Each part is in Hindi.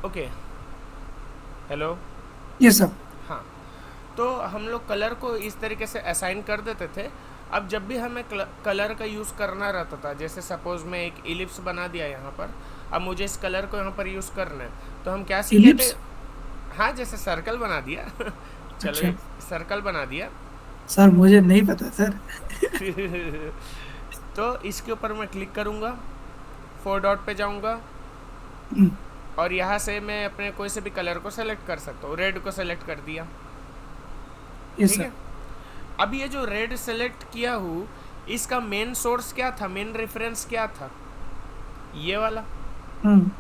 ओके। हेलो। ये सब। हाँ, तो हम लोग कलर को इस तरीके से असाइन कर देते थे। अब जब भी हमें कलर का यूज़ करना रहता था, जैसे सपोज मैं एक इलिप्स बना दिया यहाँ पर, अब मुझे इस कलर को यहाँ पर यूज़ करना है, तो हम क्या सीखे थे? इलिप्स। हाँ, जैसे सर्कल बना दिया चलो अच्छा। एक सर्कल बना दिया। सर मुझे नहीं पता सर। तो इसके ऊपर मैं क्लिक करूँगा, फोर डॉट पे जाऊँगा, हम्म, और यहाँ से मैं अपने कोई से भी कलर को सेलेक्ट कर सकता हूँ। रेड को सेलेक्ट कर दिया। ये ठीक है। सब। अब ये जो रेड सेलेक्ट किया हूँ, इसका मेन सोर्स क्या था, मेन रेफरेंस क्या था? ये वाला। हम्म।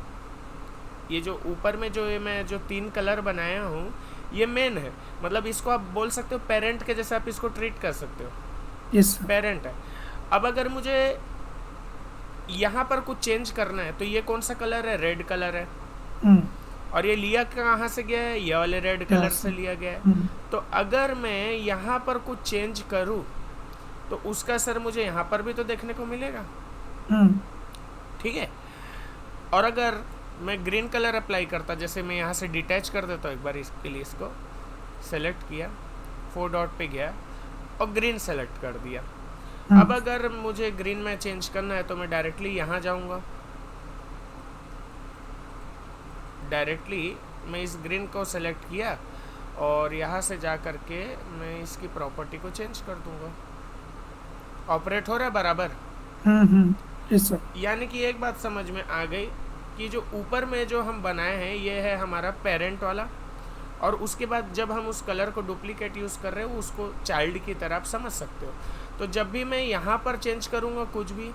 ये जो ऊपर में जो ये मैं जो तीन कलर बनाया हूँ, ये मेन है। मतलब इसको आप बोल सकते हो पेरेंट के जैसे, आप इसको ट्रीट कर सकते हो। ये सब। पेरेंट है। अब अगर मुझे यहाँ पर कुछ चेंज करना है, तो ये कौन सा कलर है? रेड कलर है। हम्म। और ये लिया कहाँ से गया है? ये वाले रेड यहाँ कलर से। से लिया गया है। हम्म। तो अगर मैं यहाँ पर कुछ चेंज करूँ, तो उसका असर मुझे यहाँ पर भी तो देखने को मिलेगा। हम्म। ठीक है। और अगर मैं ग्रीन कलर अप्लाई करता, जैसे मैं यहाँ से डिटैच कर देता हूँ एक बार इसके लिए, इसको सेलेक्ट किया, फोर डॉट पे गया और ग्रीन सेलेक्ट कर दिया। अब हम्म। अगर मुझे ग्रीन में चेंज करना है, तो मैं डायरेक्टली यहाँ जाऊँगा। डायरेक्टली मैं इस ग्रीन को सेलेक्ट किया और यहाँ से जा कर के मैं इसकी प्रॉपर्टी को चेंज कर दूँगा। ऑपरेट हो रहा है बराबर। ये सब। यानी कि एक बात समझ में आ गई कि जो ऊपर में जो हम बनाए हैं, ये है हमारा पेरेंट वाला। और उसके बाद जब हम उस कलर को डुप्लीकेट यूज़ कर रहे हो, उसको चाइल्ड की तरह आप समझ सकते हो। तो जब भी मैं यहाँ पर चेंज करूँगा कुछ भी,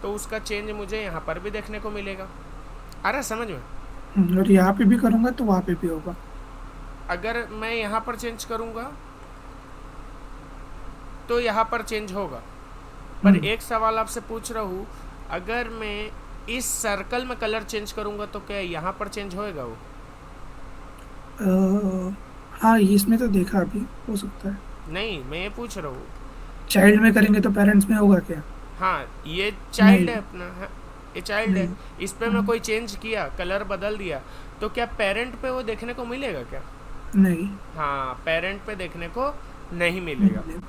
तो उसका चेंज मुझे यहाँ पर भी देखने को मिलेगा। आ रहा है समझ में? और यहाँ पे भी करूंगा तो वहां पे भी होगा। अगर मैं यहाँ पर चेंज करूँगा, तो यहाँ पर चेंज होगा। पर हम्म। एक सवाल आपसे पूछ रहा हूँ, अगर मैं इस सर्कल में कलर चेंज करूँगा, तो क्या यहाँ पर चेंज होएगा वो? अ, हाँ इसमें तो देखा अभी हो सकता है। नहीं, मैं ये पूछ रहा हूँ। चाइल्ड में करेंगे तो पेरेंट्स में होगा क्या? हाँ, ये चाइल्ड नहीं। है अपना, हाँ, ये चाइल्ड है। नहीं। इस पे मैं हम्म, कोई चेंज किया, कलर बदल दिया, तो क्या पेरेंट पे वो देखने को मिलेगा क्या? नहीं। हाँ, पेरेंट पे देखने को नहीं मिलेगा। नहीं।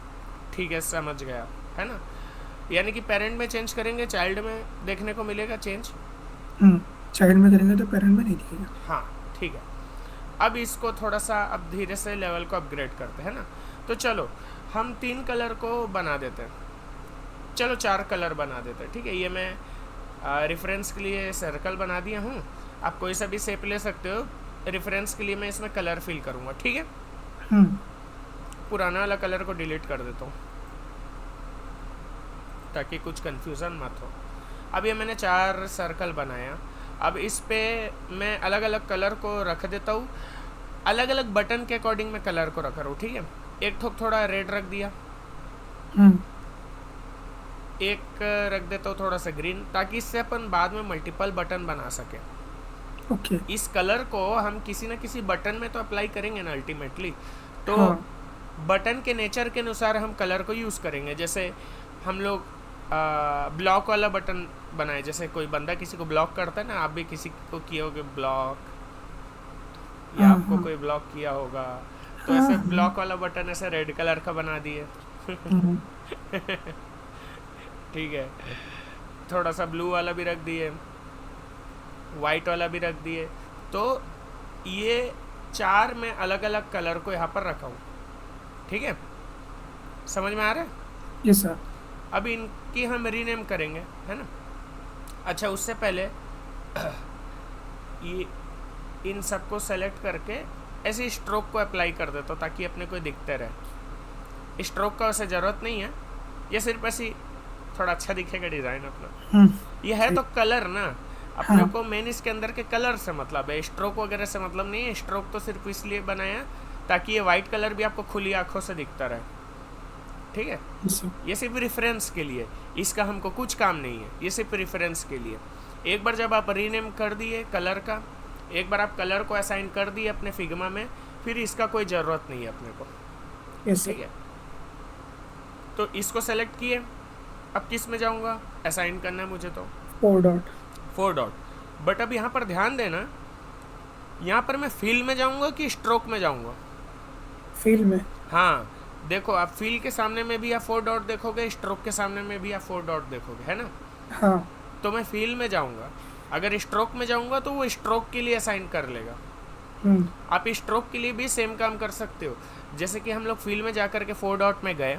ठीक है, समझ गया। है ना? यानी कि पेरेंट में चेंज करेंगे, चाइल्ड में देखने को मिलेगा चेंज। हम्म। चाइल्ड में करेंगे तो पेरेंट में नहीं दिखेगा। हाँ, ठीक है। अब इसको थोड़ा सा अब धीरे से लेवल को अपग्रेड करते हैं ना। तो चलो, हम तीन कलर को बना देते हैं। चलो चार कलर बना देते हैं। ठीक है, ये मैं रेफरेंस के लिए सर्कल बना दिया हूँ। आप कोई सा भी शेप ले सकते हो। रेफरेंस के लिए मैं इसमें कलर फिल करूँगा। ठीक है। हम्म। पुराना वाला कलर को डिलीट कर देता हूँ, ताकि कुछ कन्फ्यूज़न मत हो। अब ये मैंने चार सर्कल बनाया। अब इस पे मैं अलग अलग कलर को रख देता हूँ। अलग अलग बटन के अकॉर्डिंग मैं कलर को रख रहा हूँ। ठीक है। एक ठोक थोड़ा रेड रख दिया, हम्म। एक रख देता हूँ थोड़ा सा ग्रीन, ताकि इससे अपन बाद में मल्टीपल बटन बना सके। ओके। इस कलर को हम किसी न किसी बटन में तो अप्लाई करेंगे ना अल्टीमेटली। तो हाँ। बटन के नेचर के अनुसार हम कलर को यूज़ करेंगे। जैसे हम लोग ब्लॉक वाला बटन बनाए, जैसे कोई बंदा किसी को ब्लॉक करता है ना, आप भी किसी को किए होगे ब्लॉक, या हाँ। आपको हाँ। कोई ब्लॉक किया होगा। तो हाँ। ऐसे हाँ। ब्लॉक वाला बटन ऐसे रेड कलर का बना दिए। हम्म। ठीक है। थोड़ा सा ब्लू वाला भी रख दिए, वाइट वाला भी रख दिए। तो ये चार मैं अलग अलग कलर को यहाँ पर रखा हूँ। ठीक है, समझ में आ रहा है? ये सर। अब इनकी हम रीनेम करेंगे, है ना? अच्छा, उससे पहले ये इन सबको सेलेक्ट करके ऐसे स्ट्रोक को अप्लाई कर देता हूँ, ताकि अपने को दिखते रहे। स्ट्रोक का वैसे ज़रूरत नहीं है, ये सिर्फ ऐसी थोड़ा अच्छा दिखेगा डिज़ाइन अपना। हम्म। ये है सही। तो कलर ना। अपने हाँ। को मेन इसके अंदर के कलर से मतलब है, स्ट्रोक वगैरह से मतलब नहीं है। स्ट्रोक तो सिर्फ इसलिए बनाया ताकि ये वाइट कलर भी आपको खुली आंखों से दिखता रहे। ठीक है। ये सब। ये सिर्फ रेफरेंस के लिए, इसका हमको कुछ काम नहीं है, ये सिर्फ रेफरेंस के लिए। एक बार जब आप रीनेम कर दिए कलर का, एक बार आप कलर को असाइन कर दिए अपने फिग्मा में, फिर इसका कोई ज़रूरत नहीं है अपने को। ये ठीक सब। है। तो इसको सेलेक्ट किए। अब किस में जाऊंगा? असाइन करना है मुझे तो four dot. Four dot. But अब यहाँ पर ध्यान देना, यहाँ पर मैं फील में जाऊँगा कि स्ट्रोक में जाऊँगा? फील में। हाँ, देखो आप फील के सामने में भी आप 4 डॉट देखोगे, स्ट्रोक के सामने में भी आप 4 डॉट देखोगे, है ना? हाँ। तो मैं फील में जाऊँगा। अगर स्ट्रोक में जाऊँगा तो वो स्ट्रोक के लिए असाइन कर लेगा। आप स्ट्रोक के लिए भी सेम काम कर सकते हो। जैसे कि हम लोग फील में जा कर के 4 डॉट में गए,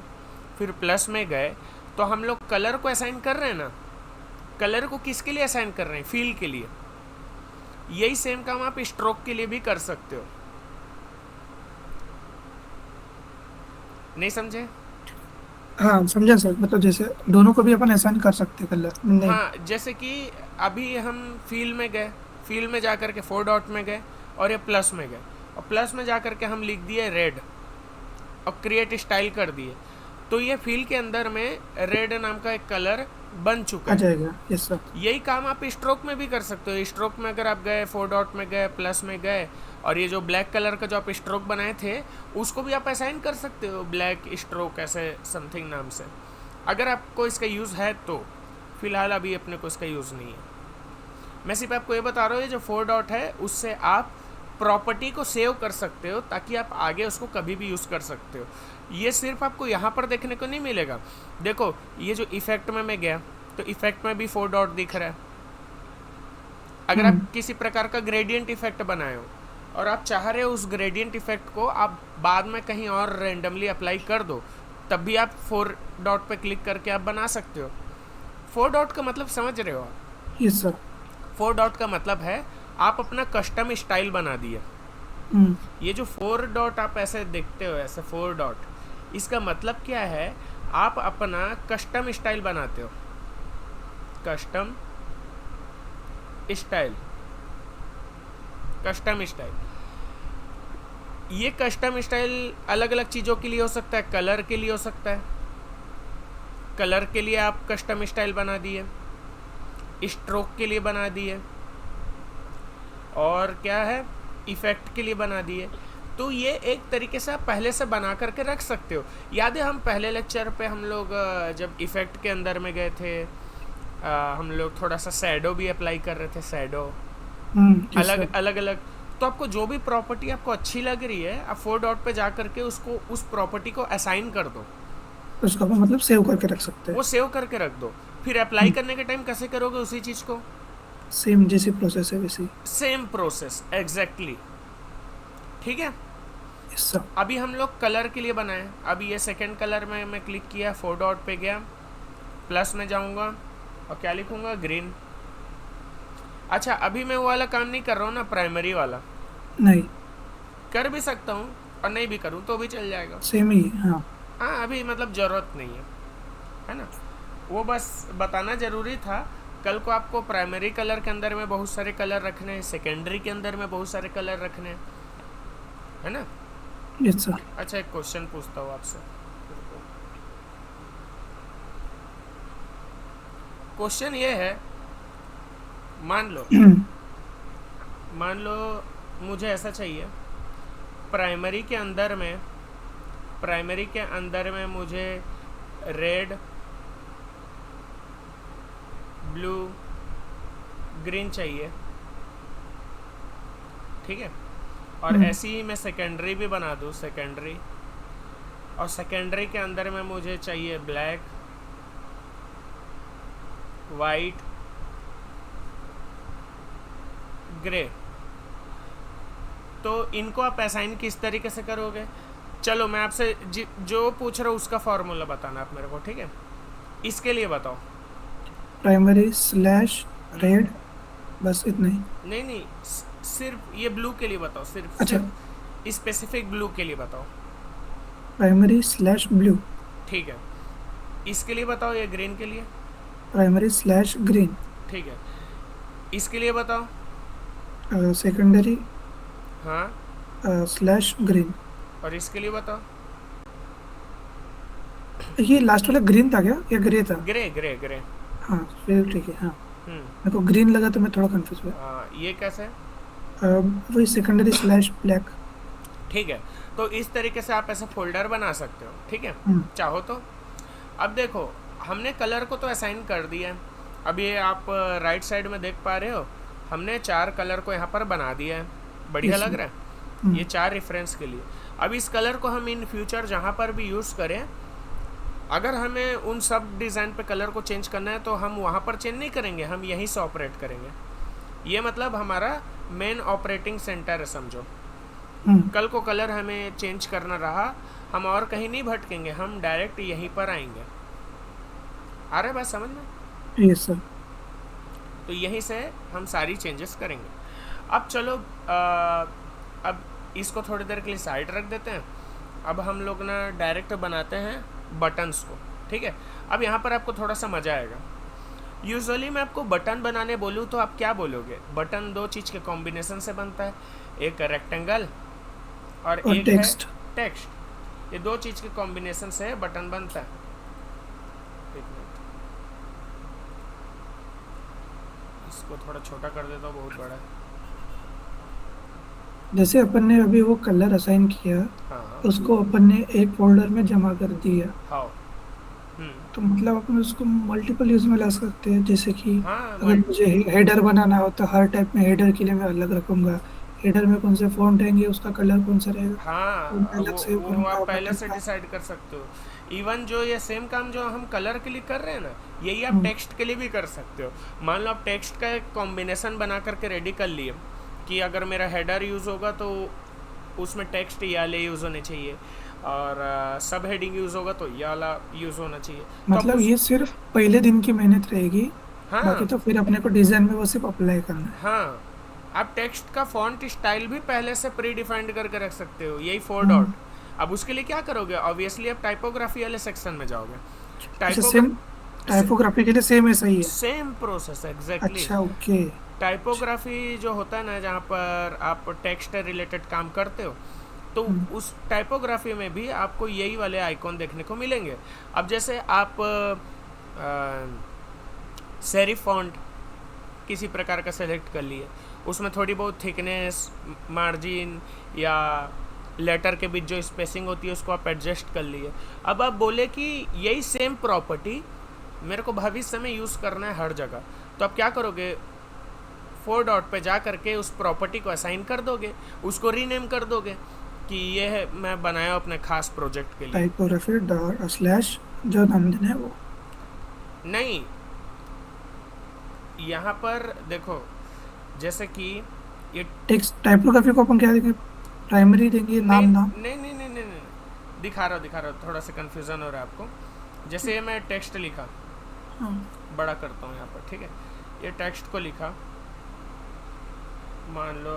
फिर प्लस में गए, तो हम लोग कलर को असाइन कर रहे हैं ना। कलर को किसके लिए असाइन कर रहे हैं? फील के लिए। यही सेम काम आप स्ट्रोक के लिए भी कर सकते हो। नहीं समझे? हाँ समझा सर, मतलब जैसे दोनों को भी अपन आसान कर सकते हैं कलर नहीं। हाँ, जैसे कि अभी हम फील में गए, फील में जा कर के 4 डॉट में गए और ये प्लस में गए, और प्लस में जा कर के हम लिख दिए रेड और क्रिएट स्टाइल कर दिए, तो ये फील के अंदर में रेड नाम का एक कलर बन चुका आ है। जाएगा। Yes sir. यही काम आप स्ट्रोक में भी कर सकते हो। स्ट्रोक में अगर आप गए 4 डॉट में गए, प्लस में गए, और ये जो ब्लैक कलर का जो आप स्ट्रोक बनाए थे उसको भी आप असाइन कर सकते हो ब्लैक स्ट्रोक ऐसे समथिंग नाम से, अगर आपको इसका यूज़ है तो। फिलहाल अभी अपने को इसका यूज़ नहीं है। मैं सिर्फ आपको ये बता रहा हूँ, ये जो 4 डॉट है उससे आप प्रॉपर्टी को सेव कर सकते हो ताकि आप आगे उसको कभी भी यूज़ कर सकते हो। ये सिर्फ आपको यहाँ पर देखने को नहीं मिलेगा। देखो ये जो इफेक्ट में मैं गया तो इफेक्ट में भी 4 डॉट दिख रहा है। अगर आप किसी प्रकार का ग्रेडियंट इफेक्ट बनाए हो और आप चाह रहे हो उस ग्रेडियंट इफेक्ट को आप बाद में कहीं और रेंडमली अप्लाई कर दो, तब भी आप 4 डॉट पे क्लिक करके आप बना सकते हो। 4 डॉट का मतलब समझ रहे हो आप? Yes sir. 4 डॉट का मतलब है आप अपना कस्टम स्टाइल बना दिए। ये जो 4 डॉट आप ऐसे देखते हो, ऐसे 4 डॉट, इसका मतलब क्या है? आप अपना कस्टम स्टाइल बनाते हो। Custom style, custom style. ये कस्टम स्टाइल अलग अलग चीज़ों के लिए हो सकता है। कलर के लिए हो सकता है, कलर के लिए आप कस्टम स्टाइल बना दिए, स्ट्रोक के लिए बना दिए, और क्या है, इफेक्ट के लिए बना दिए। तो ये एक तरीके से आप पहले से बना करके रख सकते हो। याद है हम पहले लेक्चर पे हम लोग जब इफेक्ट के अंदर में गए थे, हम लोग थोड़ा सा शैडो भी अप्लाई कर रहे थे। शैडो अलग अलग अलग। तो आपको जो भी प्रॉपर्टी आपको अच्छी लग रही है, आप 4 डॉट पे जा करके उसको, उस प्रॉपर्टी को असाइन कर दो। उसको अपन मतलब सेव करके रख सकते हैं। वो सेव करके रख दो, फिर अप्लाई करने के टाइम कैसे करोगे उसी चीज़ को? सेम जैसी प्रोसेस है वैसी। Same process, exactly. ठीक है। Yes sir. अभी हम लोग कलर के लिए बनाए। अभी ये सेकंड कलर में मैं क्लिक किया, 4 डॉट पे गया, प्लस में जाऊंगा और क्या लिखूंगा? ग्रीन। अच्छा, अभी मैं वो वाला काम नहीं कर रहा हूँ ना, प्राइमरी वाला। नहीं, कर भी सकता हूँ और नहीं भी करूँ तो भी चल जाएगा। सेम ही है। हाँ। हाँ, अभी मतलब ज़रूरत नहीं है ना। वो बस बताना ज़रूरी था। कल को आपको प्राइमरी कलर के अंदर में बहुत सारे कलर रखने हैं, सेकेंडरी के अंदर में बहुत सारे कलर रखने हैं, है ना। Yes sir. अच्छा, एक क्वेश्चन पूछता हूँ आपसे। क्वेश्चन ये है, मान लो मुझे ऐसा चाहिए, प्राइमरी के अंदर में मुझे रेड, ब्लू, ग्रीन चाहिए, ठीक है। और ऐसी ही मैं सेकेंडरी भी बना दूँ, सेकेंडरी, और सेकेंडरी के अंदर में मुझे चाहिए ब्लैक, वाइट, ग्रे। तो इनको आप असाइन किस तरीके से करोगे? चलो मैं आपसे जो पूछ रहा हूँ उसका फॉर्मूला बताना आप मेरे को, ठीक है। इसके लिए बताओ। प्राइमरी स्लैश रेड, बस इतना ही। नहीं, सिर्फ ये ब्लू के लिए बताओ, सिर्फ अच्छा। सिर्फ स्पेसिफिक ब्लू के लिए बताओ। Primary slash blue. ठीक है। इसके लिए बताओ, ये ग्रीन के लिए। Primary slash green. ठीक है। इसके लिए बताओ। सेकेंडरी हाँ। Slash green. और इसके लिए बताओ। ये लास्ट वाला ग्रीन था क्या या ग्रे था? Grey, grey, grey. हाँ फिर ठीक है। हाँ, हम्म। मेरे को ग्रीन लगा तो मैं थोड़ा कंफ्यूज हुआ। ये कैसे? वही सेकेंडरी स्लैश ब्लैक। ठीक है। तो इस तरीके से आप ऐसे फोल्डर बना सकते हो, ठीक है, चाहो तो। अब देखो, हमने कलर को तो असाइन कर दिया है। अब ये आप राइट साइड में देख पा रहे हो, हमने 4 कलर को यहाँ पर बना दिया है। बढ़िया यस लग सर। रहा है। ये 4 रेफरेंस के लिए। अब इस कलर को हम इन फ्यूचर जहाँ पर भी यूज़ करें, अगर हमें उन सब डिज़ाइन पे कलर को चेंज करना है तो हम वहाँ पर चेंज नहीं करेंगे, हम यहीं से ऑपरेट करेंगे। ये मतलब हमारा मेन ऑपरेटिंग सेंटर है समझो। हम्म। कल को कलर हमें चेंज करना रहा, हम और कहीं नहीं भटकेंगे, हम डायरेक्ट यहीं पर आएंगे। आ रहा है बात समझ में? Yes sir. तो यहीं से हम सारी चेंजेस करेंगे। अब चलो अब इसको थोड़ी देर के लिए साइड रख देते हैं। अब हम लोग ना डायरेक्ट बनाते हैं बटन्स को, ठीक है। अब यहाँ पर आपको थोड़ा सा मज़ा आएगा। यूजुअली मैं आपको बटन बनाने बोलूँ तो आप क्या बोलोगे? बटन दो चीज़ के कॉम्बिनेशन से बनता है, एक रेक्टेंगल और और एक है टेक्स्ट। टेक्स्ट। ये दो चीज़ के कॉम्बिनेशन से बटन बनता है। एक मिनट, इसको थोड़ा छोटा कर देता हूँ, बहुत बड़ा है। जैसे अपन ने अभी वो कलर असाइन किया, हाँ उसको अपन ने एक फोल्डर में जमा कर दिया, हाँ। हम्म। तो मतलब अपन उसको मल्टीपल यूज में ला सकते हैं। जैसे कि हाँ अगर मुझे हेडर बनाना हो तो हर टाइप में हेडर के लिए मैं अलग रखूंगा, हेडर में कौन से फॉन्ट रहेंगे, उसका कलर कौन सा रहेगा, वो मैं हाँ, अलग से वो करूंगा आप पहले बटन से का। डिसाइड कर सकते हो। इवन जो ये सेम काम जो हम कलर के लिए कर रहे हैं ना, यही आप हम्म। टेक्स्ट के लिए भी कर सकते हो। मान लो आप टेक्स्ट का एक कॉम्बिनेशन बना करके रेडी कर लिए कि अगर मेरा हेडर यूज़ होगा तो उसमें टेक्स्ट ये वाले यूज़ होने चाहिए, और सब हेडिंग यूज़ होगा तो ये वाला यूज़ होना चाहिए। तो आप मतलब उस ये सिर्फ पहले दिन की मेहनत रहेगी, बाकी हाँ तो फिर अपने को डिजाइन में वो सिर्फ अप्लाई करना है। हाँ, आप टेक्स्ट का फॉन्ट स्टाइल भी पहले से प्री डिफाइंड करके रख सकते हो, यही 4 डॉट। हम्म। अब उसके लिए क्या करोगे? ऑब्वियसली आप टाइपोग्राफी वाले सेक्शन में जाओगे। अच्छा, टाइपोग्रा सेम टाइपोग्राफी के लिए सेम ऐसा ही है। Same process exactly. अच्छा, ओके। टाइपोग्राफी जो होता है ना, जहाँ पर आप टेक्स्ट रिलेटेड काम करते हो, तो हम्म। उस टाइपोग्राफी में भी आपको यही वाले आइकॉन देखने को मिलेंगे। अब जैसे आप सेरिफ फॉन्ट किसी प्रकार का सेलेक्ट कर लिए, उसमें थोड़ी बहुत थिकनेस, मार्जिन या लेटर के बीच जो स्पेसिंग होती है उसको आप एडजस्ट कर लिए। अब आप बोले कि यही सेम प्रॉपर्टी मेरे को भविष्य में यूज़ करना है हर जगह, तो आप क्या करोगे? 4 डॉट पे जा करके उस प्रॉपर्टी को असाइन कर दोगे, उसको रीनेम कर दोगे कि ये है मैं बनाया अपने खास प्रोजेक्ट के लिए। टाइपोग्राफी डॉट स्लैश जो नाम देना है वो। नहीं, यहाँ पर देखो, जैसे कि ये टेक्स्ट टाइपोग्राफी को अपन क्या देंगे, प्राइमरी देंगे, नहीं नाम नाम। नहीं नहीं नहीं नहीं, नहीं। दिखा रहा हूँ, थोड़ा सा कन्फ्यूज़न हो रहा है आपको। जैसे ये मैं टेक्स्ट लिखा, हाँ। बड़ा करता हूँ यहाँ पर, ठीक है। ये टेक्स्ट को लिखा, मान लो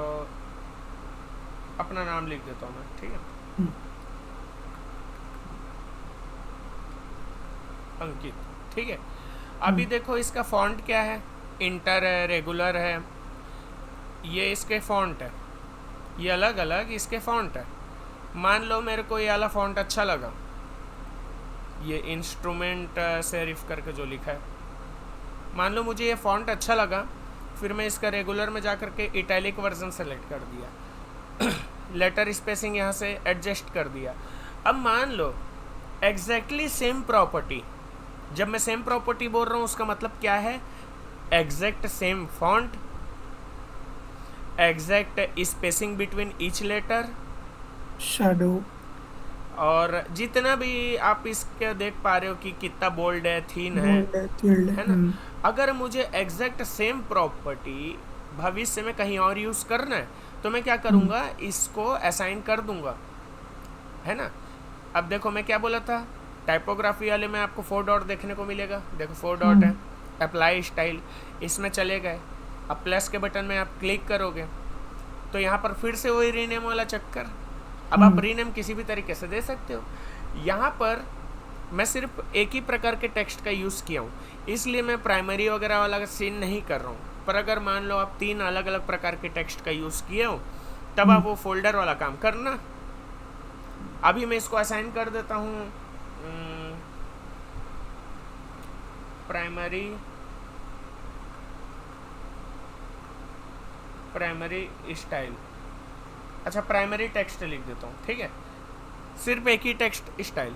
अपना नाम लिख देता हूँ मैं, ठीक है, हम्म। अंकित, ठीक है। अभी हम्म। देखो इसका फॉन्ट क्या है, इंटर है, रेगुलर है, ये इसके फॉन्ट है, ये अलग अलग इसके फॉन्ट है। मान लो मेरे को ये वाला फॉन्ट अच्छा लगा, ये इंस्ट्रूमेंट सेरिफ करके जो लिखा है, मान लो मुझे ये फॉन्ट अच्छा लगा, फिर मैं इसका रेगुलर में जा करके इटैलिक वर्जन सेलेक्ट कर दिया, लेटर स्पेसिंग यहाँ से एडजस्ट कर दिया। अब मान लो एग्जैक्टली सेम प्रॉपर्टी, जब मैं सेम प्रॉपर्टी बोल रहा हूँ उसका मतलब क्या है? Exact same font, exact spacing between each letter, shadow. और जितना भी आप इसके देख पा रहे हो कि कितना बोल्ड है, थीन बोल्ड है, फील्ड है। है ना। अगर मुझे एग्जैक्ट सेम प्रॉपर्टी भविष्य में कहीं और यूज़ करना है तो मैं क्या हम्म। करूँगा? इसको असाइन कर दूंगा, है ना। अब देखो मैं क्या बोला था, टाइपोग्राफी वाले में आपको 4 डॉट देखने को मिलेगा, देखो 4 डॉट है। हम्म। अप्लाई स्टाइल, इसमें चले गए, अब प्लस के बटन में आप क्लिक करोगे तो यहाँ पर फिर से वही रीनेम वाला चक्कर। अब आप हम्म। रीनेम किसी भी तरीके से दे सकते हो। यहाँ पर मैं सिर्फ एक ही प्रकार के टेक्स्ट का यूज़ किया हूँ, इसलिए मैं प्राइमरी वगैरह वाला सीन नहीं कर रहा हूँ। पर अगर मान लो आप 3 अलग अलग प्रकार के टेक्स्ट का यूज़ किए हो, तब आप हम्म। वो फोल्डर वाला काम करना। अभी मैं इसको असाइन कर देता हूँ प्राइमरी प्राइमरी स्टाइल, अच्छा प्राइमरी टेक्स्ट लिख देता हूँ, ठीक है, सिर्फ एक ही टेक्स्ट स्टाइल।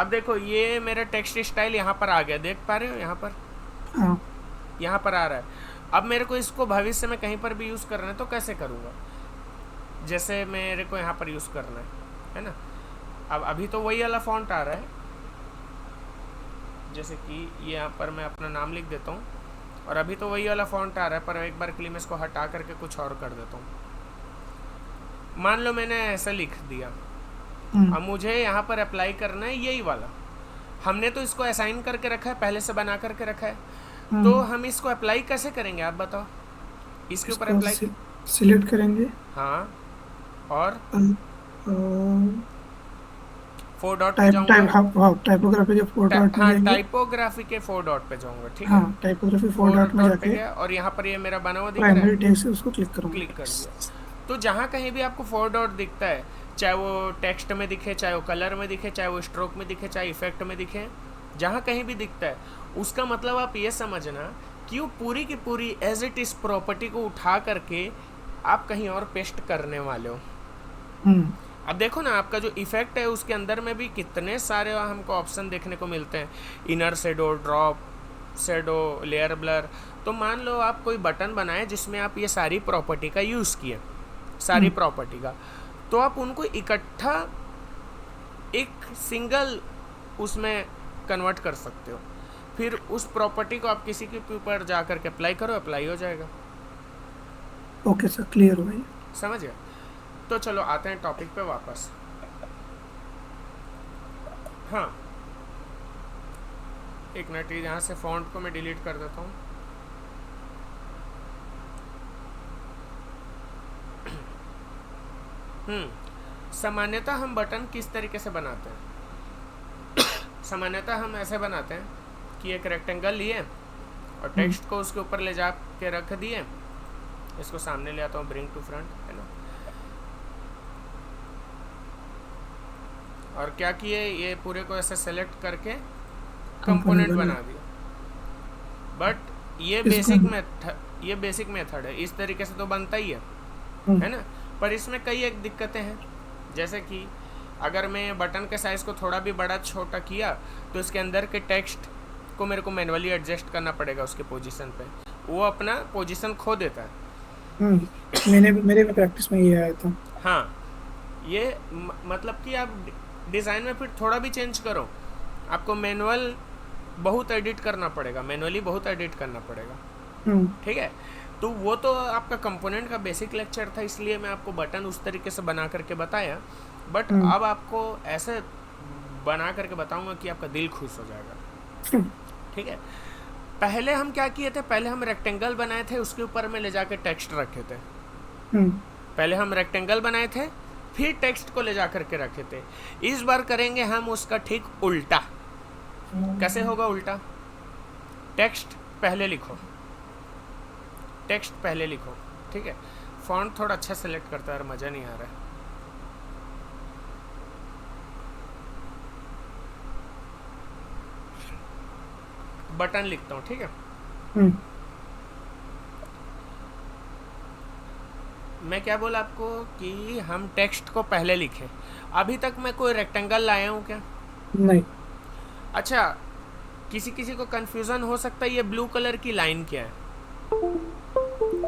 अब देखो ये मेरा टेक्स्ट स्टाइल यहाँ पर आ गया, देख पा रहे हो, हाँ। यहाँ पर आ रहा है। अब मेरे को इसको भविष्य में कहीं पर भी यूज़ करना है तो कैसे करूँगा? जैसे मेरे को यहाँ पर यूज़ करना है ना। अब अभी तो वही वाला फॉन्ट आ रहा है, जैसे कि ये यहाँ पर मैं अपना नाम लिख देता हूँ, और अभी तो वही वाला फॉन्ट आ रहा है, पर एक बार के लिए मैं इसको हटा करके कुछ और कर देता हूँ। मान लो मैंने ऐसा लिख दिया, अब मुझे यहाँ पर अप्लाई करना है यही वाला। हमने तो इसको असाइन करके रखा है, पहले से बना करके रखा है, तो हम इसको अप्लाई कैसे करेंगे आप बताओ। इसके ऊपर इसको अप्लाई, सिलेक्ट करेंगे हाँ, और और फोर डॉट पे टाइप जाऊंगा। टाइप हाँ टाइपोग्राफी के फोर डॉट में हाँ, जाएंगे। टाइपोग्राफी के फोर डॉट पे जाऊंगा, ठीक है। हाँ टाइपोग्राफी फोर फोर डॉट में डॉट पे जाके गया और यहाँ पर ये मेरा बना हुआ दिख रहा प्राइमरी है, टेक्स्ट से उसको क्लिक करूँगा। क्लिक कर दिया। तो जहाँ कहीं भी आपको फोर डॉट दिखता है, चाहे वो टेक्स्ट में दिखे, चाहे वो कलर में दिखे, चाहे वो स्ट्रोक में दिखे, चाहे इफेक्ट में दिखे, जहाँ कहीं भी दिखता है, उसका मतलब आप ये समझना कि वो पूरी की पूरी एज इट इज़ प्रॉपर्टी को उठा करके आप कहीं और पेस्ट करने वाले हो। अब देखो ना, आपका जो इफेक्ट है उसके अंदर में भी कितने सारे हमको ऑप्शन देखने को मिलते हैं, inner shadow, drop shadow, layer blur. तो मान लो आप कोई बटन बनाए जिसमें आप ये सारी प्रॉपर्टी का यूज़ किए, सारी प्रॉपर्टी का, तो आप उनको इकट्ठा एक सिंगल उसमें कन्वर्ट कर सकते हो। फिर उस प्रॉपर्टी को आप किसी के ऊपर जा करके अप्लाई करो, अप्लाई हो जाएगा। ओके सर, क्लियर हो गई। समझ गए। तो चलो आते हैं टॉपिक पे वापस। हाँ, एक मिनट, यहाँ से फॉन्ट को मैं डिलीट कर देता हूँ। सामान्यतः हम बटन किस तरीके से बनाते हैं? सामान्यतः हम ऐसे बनाते हैं कि एक रेक्टेंगल लिए और टेक्स्ट को उसके ऊपर ले जा के रख दिए। इसको सामने ले आता हूँ, ब्रिंग टू फ्रंट, है ना। और क्या किए, ये पूरे को ऐसे सेलेक्ट करके कंपोनेंट बना दिया। बट ये बेसिक मेथड है, इस तरीके से तो बनता ही है ना। पर इसमें कई एक दिक्कतें हैं, जैसे कि अगर मैं बटन के साइज़ को थोड़ा भी बड़ा छोटा किया तो इसके अंदर के टेक्स्ट को मेरे को मैनुअली एडजस्ट करना पड़ेगा उसके पोजीशन पे, वो अपना पोजीशन खो देता है। मेरे भी प्रैक्टिस में ये आया था। हाँ, ये मतलब कि आप डिज़ाइन में फिर थोड़ा भी चेंज करो, आपको मैनुअली बहुत एडिट करना पड़ेगा, ठीक है। तो वो तो आपका कंपोनेंट का बेसिक लेक्चर था, इसलिए मैं आपको बटन उस तरीके से बना करके बताया। बट अब आपको ऐसे बना करके बताऊंगा कि आपका दिल खुश हो जाएगा, ठीक है। पहले हम क्या किए थे, पहले हम रेक्टेंगल बनाए थे, उसके ऊपर में ले जाके टेक्स्ट रखे थे। पहले हम रेक्टेंगल बनाए थे, फिर टेक्स्ट को ले जा करके रखे थे। इस बार करेंगे हम उसका ठीक उल्टा। कैसे होगा उल्टा? टेक्स्ट पहले लिखो, ठीक है। फॉन्ट थोड़ा अच्छा सेलेक्ट करता है, मज़ा नहीं आ रहा है। बटन लिखता हूँ, ठीक है। मैं क्या बोला आपको कि हम टेक्स्ट को पहले लिखें। अभी तक मैं कोई रेक्टेंगल लाया हूँ क्या? नहीं। अच्छा, किसी को कंफ्यूजन हो सकता है, ये ब्लू कलर की लाइन क्या है?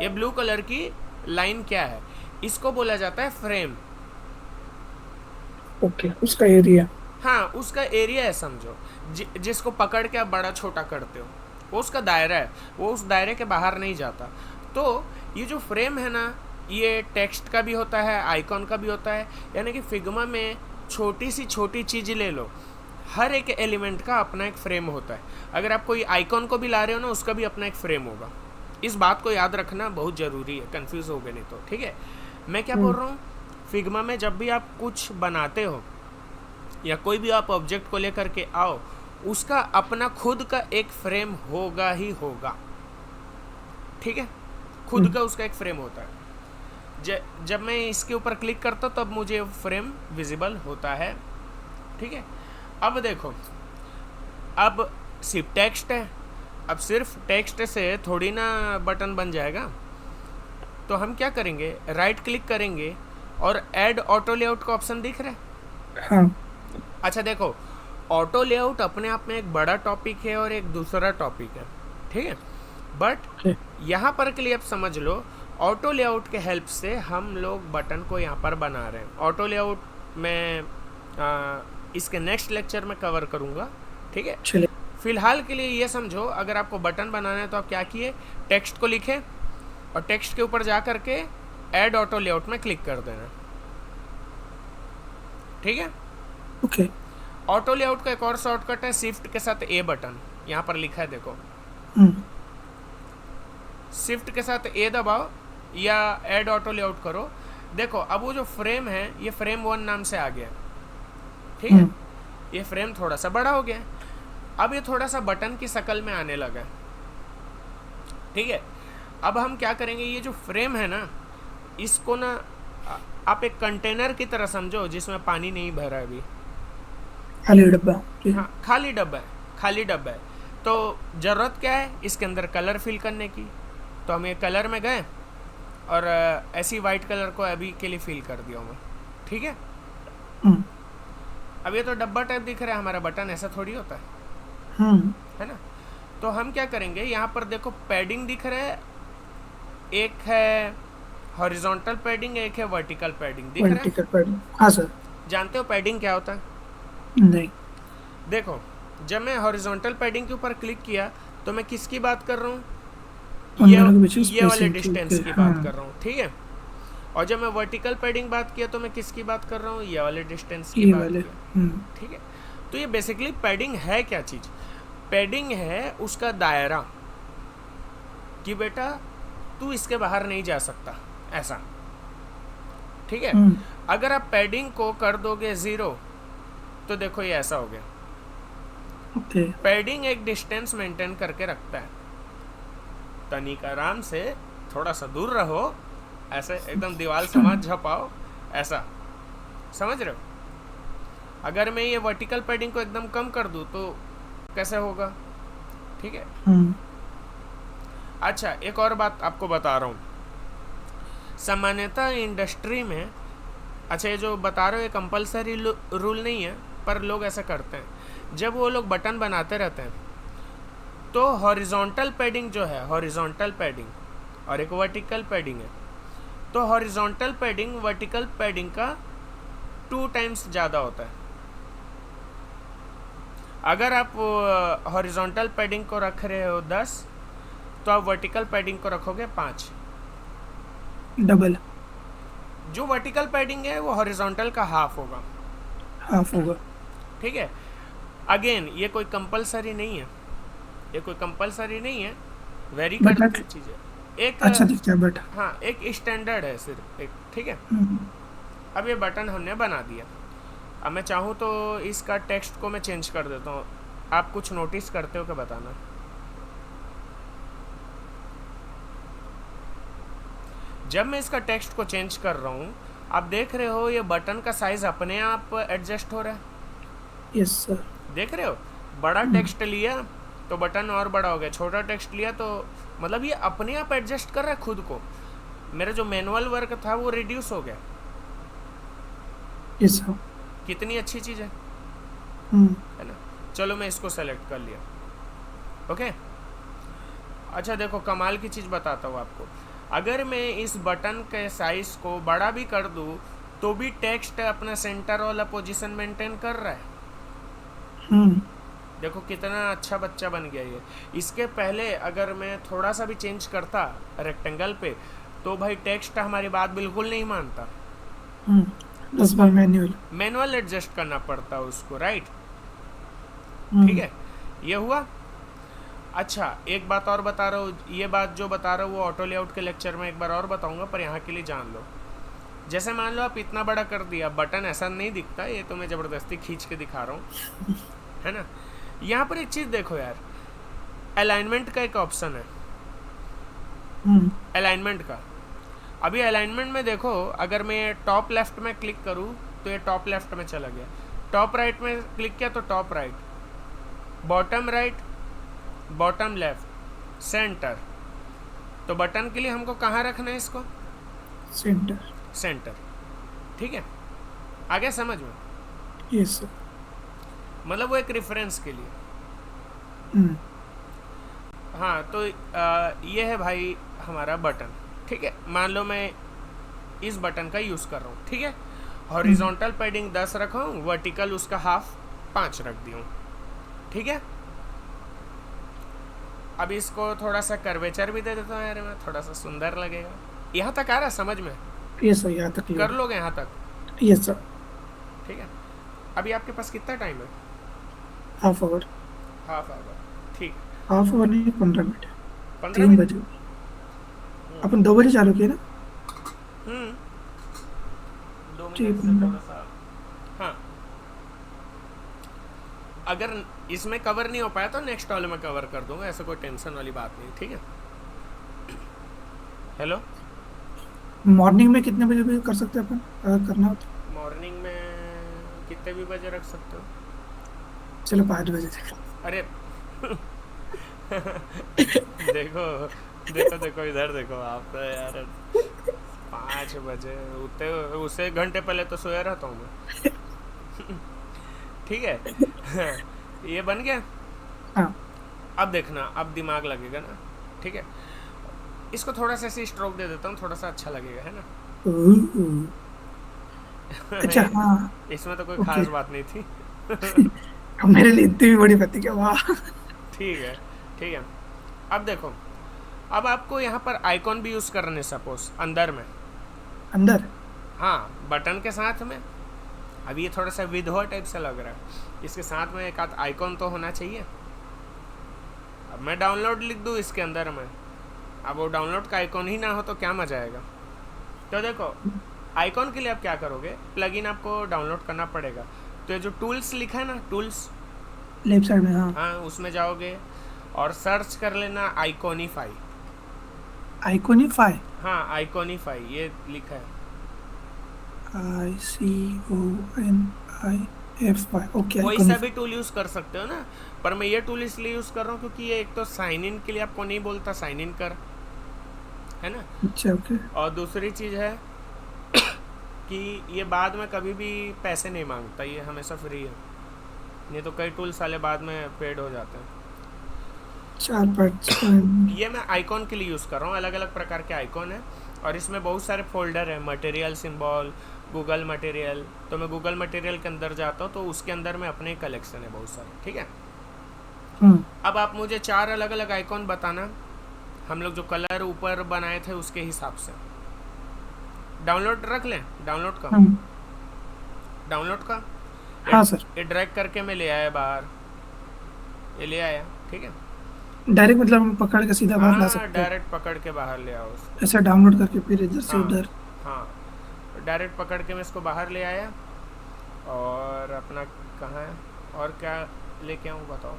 ये ब्लू कलर की लाइन क्या है? इसको बोला जाता है फ्रेम। ओके, उसका एरिया। हाँ, उसका एरिया है, समझो। जिसको पकड़ के आप बड़ा छोटा करते हो, वो उसका दायरा है, वो उस दायरे के बाहर नहीं जाता। तो ये जो फ्रेम है ना, ये टेक्स्ट का भी होता है, आइकॉन का भी होता है। यानी कि फिग्मा में छोटी सी छोटी चीज़ ले लो, हर एक एलिमेंट का अपना एक फ्रेम होता है। अगर आप कोई आइकॉन को भी ला रहे हो ना, उसका भी अपना एक फ्रेम होगा। इस बात को याद रखना बहुत ज़रूरी है, कंफ्यूज हो गए नहीं तो, ठीक है। मैं क्या बोल रहा हूँ, फिग्मा में जब भी आप कुछ बनाते हो या कोई भी आप ऑब्जेक्ट को लेकर के आओ, उसका अपना खुद का एक फ्रेम होगा ही होगा, ठीक है। खुद का उसका एक फ्रेम होता है। जब मैं इसके ऊपर क्लिक करता हूँ तब मुझे फ्रेम विजिबल होता है, ठीक है। अब देखो, अब सिर्फ टेक्स्ट है, अब सिर्फ टेक्स्ट से थोड़ी ना बटन बन जाएगा। तो हम क्या करेंगे, राइट क्लिक करेंगे और ऐड ऑटो लेआउट का ऑप्शन दिख रहा है। हाँ। अच्छा देखो, ऑटो लेआउट अपने आप में एक बड़ा टॉपिक है और एक दूसरा टॉपिक है, ठीक है। बट यहाँ पर के लिए आप समझ लो, ऑटो लेआउट के हेल्प से हम लोग बटन को यहाँ पर बना रहे हैं। ऑटो लेआउट मैं इसके नेक्स्ट लेक्चर में कवर करूँगा, ठीक है। चलिए। फिलहाल के लिए ये समझो, अगर आपको बटन बनाना है तो आप क्या किए, टेक्स्ट को लिखें और टेक्स्ट के ऊपर जा करके ऐड ऑटो लेआउट में क्लिक कर देना, ठीक है। ओके। ऑटो लेआउट का एक और शॉर्टकट है शिफ्ट के साथ ए बटन, यहाँ पर लिखा है देखो, शिफ्ट के साथ ए दबाओ या ऐड ऑटो लेआउट करो। देखो अब वो जो फ्रेम है ये फ्रेम 1 नाम से आ गया, ठीक है। ये फ्रेम थोड़ा सा बड़ा हो गया, अब ये थोड़ा सा बटन की शक्ल में आने लगा, ठीक है। अब हम क्या करेंगे, ये जो फ्रेम है ना, इसको ना आप एक कंटेनर की तरह समझो जिसमें पानी नहीं भरा है अभी, खाली डब्बा। हाँ खाली डब्बा है, खाली डब्बा है। तो ज़रूरत क्या है इसके अंदर कलर फिल करने की, तो हम ये कलर में गए और ऐसी वाइट कलर को अभी के लिए फिल कर दिया मैं, ठीक है। अब ये तो डब्बा टाइप दिख रहा है हमारा, बटन ऐसा थोड़ी होता है ना। तो हम क्या करेंगे, यहाँ पर देखो पैडिंग दिख रहा है, एक है हॉरिजॉन्टल पैडिंग, एक है वर्टिकल पैडिंग दिख रहा है। पैडिंग, हाँ सर। जानते हो पैडिंग क्या होता है? नहीं। देखो जब मैं हॉरिजॉन्टल पैडिंग के ऊपर क्लिक किया तो मैं किसकी बात कर रहा हूँ, ये वाले डिस्टेंस की बात कर रहा हूँ, ठीक है। और जब मैं वर्टिकल पैडिंग बात किया तो मैं किसकी बात कर रहा हूँ, ये वाले डिस्टेंस की बात किया, ठीक है। तो ये बेसिकली पैडिंग है क्या चीज़, पैडिंग है उसका दायरा, कि बेटा तू इसके बाहर नहीं जा सकता, ऐसा, ठीक है। अगर आप पैडिंग को कर दोगे 0 तो देखो ये ऐसा हो गया। पैडिंग एक डिस्टेंस मेंटेन करके रखता है, तनिक आराम से थोड़ा सा दूर रहो, ऐसे एकदम दीवार समाज झपाओ, ऐसा, समझ रहे हो। अगर मैं ये वर्टिकल पैडिंग को एकदम कम कर दूं तो कैसे होगा, ठीक है। अच्छा एक और बात आपको बता रहा हूँ, सामान्यतः इंडस्ट्री में, अच्छा ये जो बता रहे हो ये कंपलसरी रूल नहीं है, पर लोग ऐसा करते हैं। जब वो लोग बटन बनाते रहते हैं तो हॉरिजॉन्टल पैडिंग जो है, हॉरिजॉन्टल पैडिंग और एक वर्टिकल पैडिंग है, तो हॉरिजॉन्टल पैडिंग वर्टिकल पैडिंग का 2 टाइम्स ज़्यादा होता है। अगर आप हॉरिजॉन्टल पैडिंग को रख रहे हो 10 तो आप वर्टिकल पैडिंग को रखोगे 5, डबल। जो वर्टिकल पैडिंग है वो हॉरिजॉन्टल का हाफ होगा, ठीक है। अगेन ये कोई कंपलसरी नहीं है, ये कोई कंपलसरी नहीं है, वेरी करती चीज़ है, एक अच्छा दिखता है बट, हाँ एक स्टैंडर्ड है सिर्फ एक, ठीक है। अब ये बटन हमने बना दिया, अब मैं चाहूँ तो इसका टेक्स्ट को मैं चेंज कर देता हूँ, आप कुछ नोटिस करते हो क्या बताना। जब मैं इसका टेक्स्ट को चेंज कर रहा हूँ, आप देख रहे हो ये बटन का साइज अपने आप एडजस्ट हो रहा है। Yes sir. देख रहे हो, बड़ा टेक्स्ट लिया तो बटन और बड़ा हो गया, छोटा टेक्स्ट लिया तो मतलब ये अपने आप एडजस्ट कर रहा है खुद को। मेरा जो मैनुअल वर्क था वो रिड्यूस हो गया। Yes sir. कितनी अच्छी चीज़ है ना। चलो मैं इसको सेलेक्ट कर लिया, ओके। अच्छा देखो कमाल की चीज़ बताता हूँ आपको, अगर मैं इस बटन के साइज को बड़ा भी कर दूँ तो भी टेक्स्ट अपना सेंटर वाला पोजीशन मेंटेन कर रहा है। देखो कितना अच्छा बच्चा बन गया ये। इसके पहले अगर मैं थोड़ा सा भी चेंज करता रेक्टेंगल पे तो भाई टेक्स्ट हमारी बात बिल्कुल नहीं मानता, मैनुअल एडजस्ट करना पड़ता उसको, राइट, ठीक है। ये हुआ। अच्छा एक बात और बता रहा हूँ, ये बात जो बता रहा हूँ वो ऑटो लेआउट के लेक्चर में एक बार और बताऊंगा, पर यहाँ के लिए जान लो। जैसे मान लो आप इतना बड़ा कर दिया, बटन ऐसा नहीं दिखता, ये तो मैं ज़बरदस्ती खींच के दिखा रहा हूँ है ना। यहाँ पर एक चीज़ देखो यार, अलाइनमेंट का एक ऑप्शन है, अलाइनमेंट का। अभी अलाइनमेंट में देखो, अगर मैं टॉप लेफ्ट में क्लिक करूँ तो ये टॉप लेफ्ट में चला गया, टॉप राइट में क्लिक किया तो top right, bottom right, bottom left, centre. तो बटन के लिए हमको कहाँ रखना है इसको, सेंटर, सेंटर, ठीक है। आगे समझ में, यस सर। मतलब वो एक रेफरेंस के लिए। हाँ तो ये है भाई हमारा बटन, ठीक है, मान लो मैं इस बटन का यूज़ कर रहा हूँ, ठीक है। हॉरिजॉन्टल पैडिंग 10 रखा हूँ, वर्टिकल उसका हाफ 5 रख दी हूँ, ठीक है। अब इसको थोड़ा सा कर्वेचर भी दे देता हूँ यार मैं, थोड़ा सा सुंदर लगेगा। यहाँ तक आ रहा है समझ में? ये सर यहाँ तक कर लोगे यहाँ तक? ये सर। ठीक है, अभी आपके पास कितना टाइम है? Half hour. हाफ आवर, ठीक। हाफ आवर नहीं, 15 मिनट। 15 3 मिनट बजे अपन 2 बजे चालू किए ना? 2 मिनट ठीक से 15। थोड़ा सा। हाँ, अगर इसमें कवर नहीं हो पाया तो नेक्स्ट वाले में कवर कर दूंगा, ऐसा कोई टेंशन वाली बात नहीं, ठीक है। हेलो, मॉर्निंग में कितने बजे भी कर सकते हैं अपन अगर करना हो तो? मॉर्निंग में कितने भी बजे रख सकते हो? चलो 5 बजे तक। अरे देखो देखो देखो इधर देखो आप तो यार, 5 बजे उठते, उससे 1 घंटे पहले तो सोया रहता हूँ मैं। ठीक है। ये बन गया। हाँ। अब देखना, अब दिमाग लगेगा ना, ठीक है। इसको थोड़ा सा ऐसे स्ट्रोक दे देता हूँ, थोड़ा सा अच्छा लगेगा, है ना। अच्छा हाँ। इसमें तो कोई ओके। खास बात नहीं थी। अब मेरे लिए इतनी भी बड़ी बात है क्या? वाह। ठीक है, ठीक है। अब देखो, अब आपको यहाँ पर आइकॉन भी यूज़ करने, सपोज अंदर में। अंदर? हाँ, बटन के साथ में। अब ये थोड़ा सा विधवा टाइप से लग रहा है, इसके साथ में एक आध आइकॉन तो होना चाहिए। अब मैं डाउनलोड लिख दूँ इसके अंदर में, अब वो डाउनलोड का आइकॉन ही ना हो तो क्या मजा आएगा। तो देखो, आइकॉन के लिए आप क्या करोगे, प्लगइन आपको डाउनलोड करना पड़ेगा। तो ये जो टूल्स लिखा है ना, टूल्स, लेफ्ट साइड में, हाँ। हाँ उसमें जाओगे और सर्च कर लेना आइकॉनिफाई। आइकॉनिफाई? हाँ आइकॉनिफाई ये लिखा है। ICONIFY। ओके, कोई सा भी आइकॉनिफाई। टूल यूज़ कर सकते हो ना, पर मैं ये टूल इसलिए यूज़ कर रहा हूँ क्योंकि ये एक तो साइन इन के लिए आपको नहीं बोलता साइन इन कर, है ना। अच्छा ओके। और दूसरी चीज़ है कि ये बाद में कभी भी पैसे नहीं मांगता, ये हमेशा फ्री है। नहीं तो कई टूल्स वाले बाद में पेड हो जाते हैं। 4 5 ये मैं आइकॉन के लिए यूज़ कर रहा हूँ, अलग अलग प्रकार के आइकॉन है और इसमें बहुत सारे फोल्डर है, मटेरियल सिंबल, गूगल मटेरियल। तो मैं गूगल मटेरियल के अंदर जाता हूँ तो उसके अंदर में अपने कलेक्शन है बहुत सारे, ठीक है। अब आप मुझे 4 अलग अलग आइकॉन बताना, हम लोग जो कलर ऊपर बनाए थे उसके हिसाब से। डाउनलोड रख लें, डाउनलोड का, डाउनलोड का। हाँ सर। ये ड्रैग करके मैं ले आया बाहर, ये ले आया, ठीक है। डायरेक्ट मतलब हम पकड़ के सीधा बाहर ला हाँ सकते हैं? डायरेक्ट पकड़ के बाहर ले आओ उसको। ऐसा डाउनलोड करके फिर इधर से हाँ उधर? हाँ, डायरेक्ट पकड़ के मैं इसको बाहर ले आया। और अपना कहाँ है, और क्या लेके आऊँ बताओ,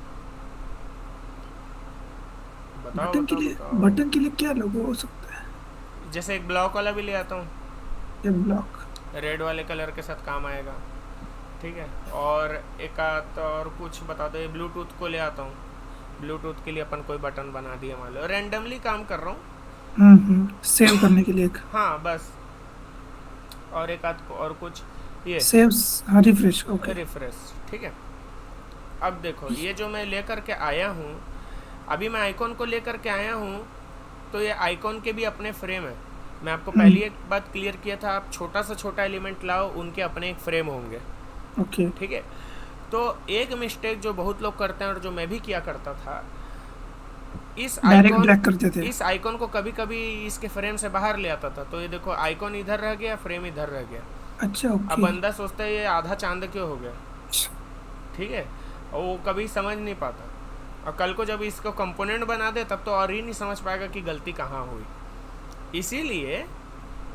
बताओ बटन के बताओ लिए? बताओ। बटन के लिए क्या लोगो हो सकता है? जैसे एक ब्लॉक वाला भी ले आता हूँ, ये ब्लॉक? रेड वाले कलर के साथ काम आएगा, ठीक है। और एक आध और कुछ बता दो, ये ब्लूटूथ को ले आता हूँ, ब्लूटूथ के लिए अपन कोई बटन बना दिया, मान लो रैंडमली काम कर रहा हूँ। सेव करने के लिए एक? हाँ बस, और एक आध और कुछ, ये सेव। हाँ, रिफ्रेश। ओके। रिफ्रेश, ठीक है। अब देखो, ये जो मैं लेकर के आया हूँ, अभी मैं आइकॉन को लेकर के आया हूँ, तो ये आइकॉन के भी अपने फ्रेम है। मैं आपको पहली एक बात क्लियर किया था, आप छोटा से छोटा एलिमेंट लाओ, उनके अपने एक फ्रेम होंगे, ओके। ठीक है। तो एक मिस्टेक जो बहुत लोग करते हैं और जो मैं भी किया करता था, डायरेक्ट ड्रैग करते थे? इस आइकॉन को कभी कभी इसके फ्रेम से बाहर ले आता था। तो ये देखो, आइकॉन इधर रह गया, फ्रेम इधर रह गया। अच्छा अब ओके। बंदा सोचता है ये आधा चांद क्यों हो गया, ठीक है। और वो कभी समझ नहीं पाता, और कल को जब इसको कंपोनेंट बना दे तब तो और ही नहीं समझ पाएगा कि गलती कहाँ हुई। इसीलिए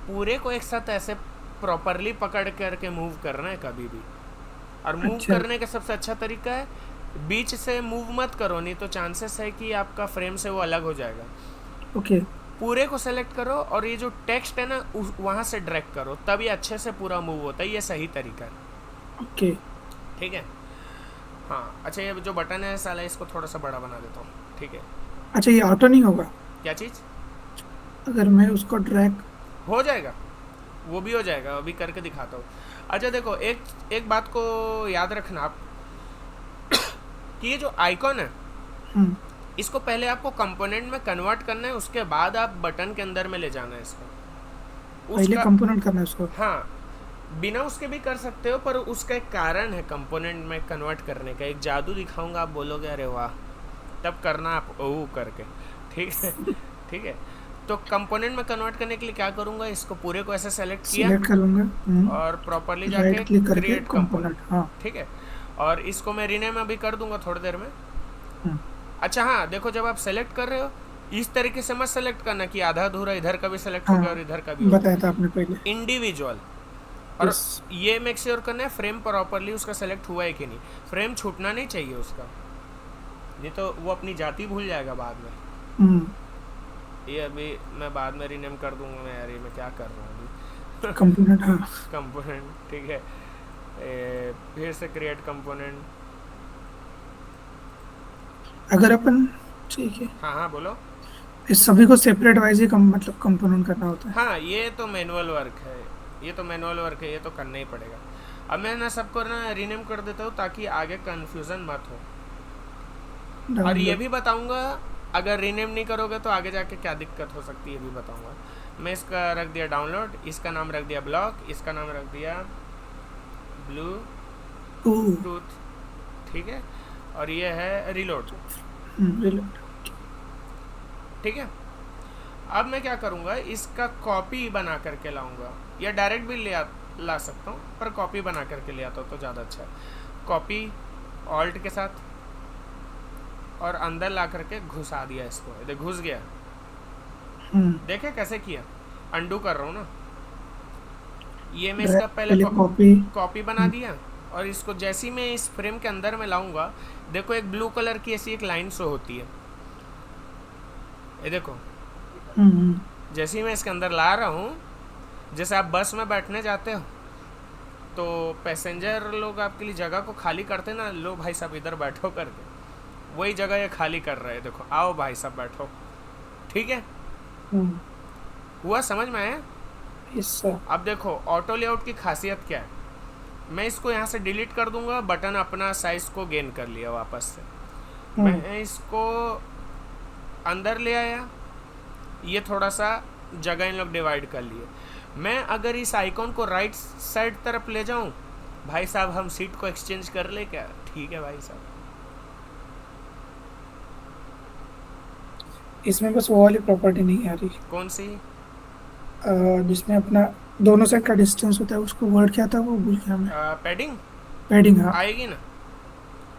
पूरे को एक साथ ऐसे प्रॉपरली पकड़ करके मूव करना है कभी भी। और मूव अच्छा। करने का सबसे अच्छा तरीका है, बीच से मूव मत करो, नहीं तो चांसेस है कि आपका फ्रेम से वो अलग हो जाएगा। ओके। पूरे को सेलेक्ट करो और ये जो टेक्स्ट है ना वहाँ से ड्रैग करो, तब ये अच्छे से पूरा मूव होता है। ये सही तरीका है, ओके। ठीक है। हाँ अच्छा, ये जो बटन है साला, इसको थोड़ा सा बड़ा बना देता हूँ, ठीक है। अच्छा, ये ऑटो नहीं होगा? क्या चीज़? अगर मैं उसको ड्रैग? हो जाएगा, वो भी हो जाएगा, अभी करके दिखाता हूँ। अच्छा देखो, एक बात को याद रखना आप कि ये जो आइकॉन है, हम्म इसको पहले आपको कंपोनेंट में कन्वर्ट करना है, उसके बाद आप बटन के अंदर में ले जाना है इसको। पहले उसका कंपोनेंट करना है उसको। हाँ, बिना उसके भी कर सकते हो, पर उसका एक कारण है कंपोनेंट में कन्वर्ट करने का। एक जादू दिखाऊंगा, आप बोलोगे अरे वाह, तब करना आप ओ करके। ठीक है। ठीक है, तो कंपोनेंट में कन्वर्ट करने के लिए क्या करूँगा, इसको पूरे को ऐसे सेलेक्ट किया सिलेक्ट कर लूंगा। और प्रॉपरली राइट जाके क्लिक करके क्रिएट कंपोनेंट। कंपोनेंट। हाँ। ठीक है, और इसको मैं रीनेम अभी कर दूंगा थोड़ी देर में। हम्म, अच्छा हाँ, देखो जब आप सेलेक्ट कर रहे हो, इस तरीके से मत सेलेक्ट करना कि आधा अधूरा इधर का भी सेलेक्ट हो गया और हाँ इधर का भी हो बताया गया। था आपने पहले। इंडिविजुअल। और यस। ये मेक श्योर करना है फ्रेम प्रॉपरली उसका सेलेक्ट हुआ है कि नहीं, फ्रेम छूटना नहीं चाहिए उसका, नहीं तो वो अपनी जाति भूल जाएगा बाद में। हम्म। ये अभी मैं बाद में रीनेम कर दूंगा। मैं यार ये मैं क्या कर रहा हूँ अभी। कंपोनेंट। हाँ। कंपोनेंट। ठीक है, फिर से क्रिएट कंपोनेंट। अगर अपन, ठीक है, हाँ हाँ बोलो। इस सभी को सेपरेट वाइज ही मतलब कंपोनेंट करना होता है। हाँ, ये तो मैनुअल वर्क है, ये तो मैनुअल वर्क है, ये तो करना ही पड़ेगा। अब मैं ना सबको ना रीनेम कर देता हूँ ताकि आगे कंफ्यूजन मत हो। और ये डाउनलोड। भी बताऊंगा, अगर रीनेम नहीं करोगे तो आगे जाके क्या दिक्कत हो सकती है ये भी बताऊंगा। मैं इसका रख दिया डाउनलोड, इसका नाम रख दिया ब्लॉक, इसका नाम रख दिया ब्लू टूथ। ठीक है, और ये है रिलोड। रिलोड। ठीक है, अब मैं क्या करूँगा, इसका कॉपी बना करके लाऊंगा, या डायरेक्ट भी ला सकता हूँ, पर कॉपी बना करके ले आता हूँ तो ज़्यादा अच्छा है। कॉपी ऑल्ट के साथ, और अंदर ला करके घुसा दिया इसको, ये घुस गया। देखे कैसे किया, अंडू कर रहा हूँ ना। ये मैं इसका पहले कॉपी बना दिया, और इसको जैसे ही मैं इस फ्रेम के अंदर में लाऊंगा, देखो एक ब्लू कलर की ऐसी एक लाइन शो होती है, ये देखो। जैसे ही मैं इसके अंदर ला रहा हूँ, जैसे आप बस में बैठने जाते हो तो पैसेंजर लोग आपके लिए जगह को खाली करते ना, लो भाई साहब इधर बैठो करके, वही जगह ये खाली कर रहे हैं। देखो, आओ भाई साहब बैठो। ठीक है, हुआ समझ में आया? अब देखो ऑटो लेआउट की खासियत क्या है, मैं इसको यहाँ से डिलीट कर दूंगा, बटन अपना साइज को गेन कर लिया वापस से। मैं इसको अंदर ले आया, ये थोड़ा सा जगह इन लोग डिवाइड कर लिए। मैं अगर इस आइकॉन को राइट साइड तरफ ले जाऊं, भाई साहब हम सीट को एक्सचेंज कर ले क्या? ठीक है भाई साहब। इसमें बस वो वाली प्रॉपर्टी नहीं आ रही। कौन सी? जिसमें अपना दोनों साइड का डिस्टेंस होता है, उसको वर्ड क्या था वो भूल गया मैं। पैडिंग। पैडिंग। हाँ आएगी ना,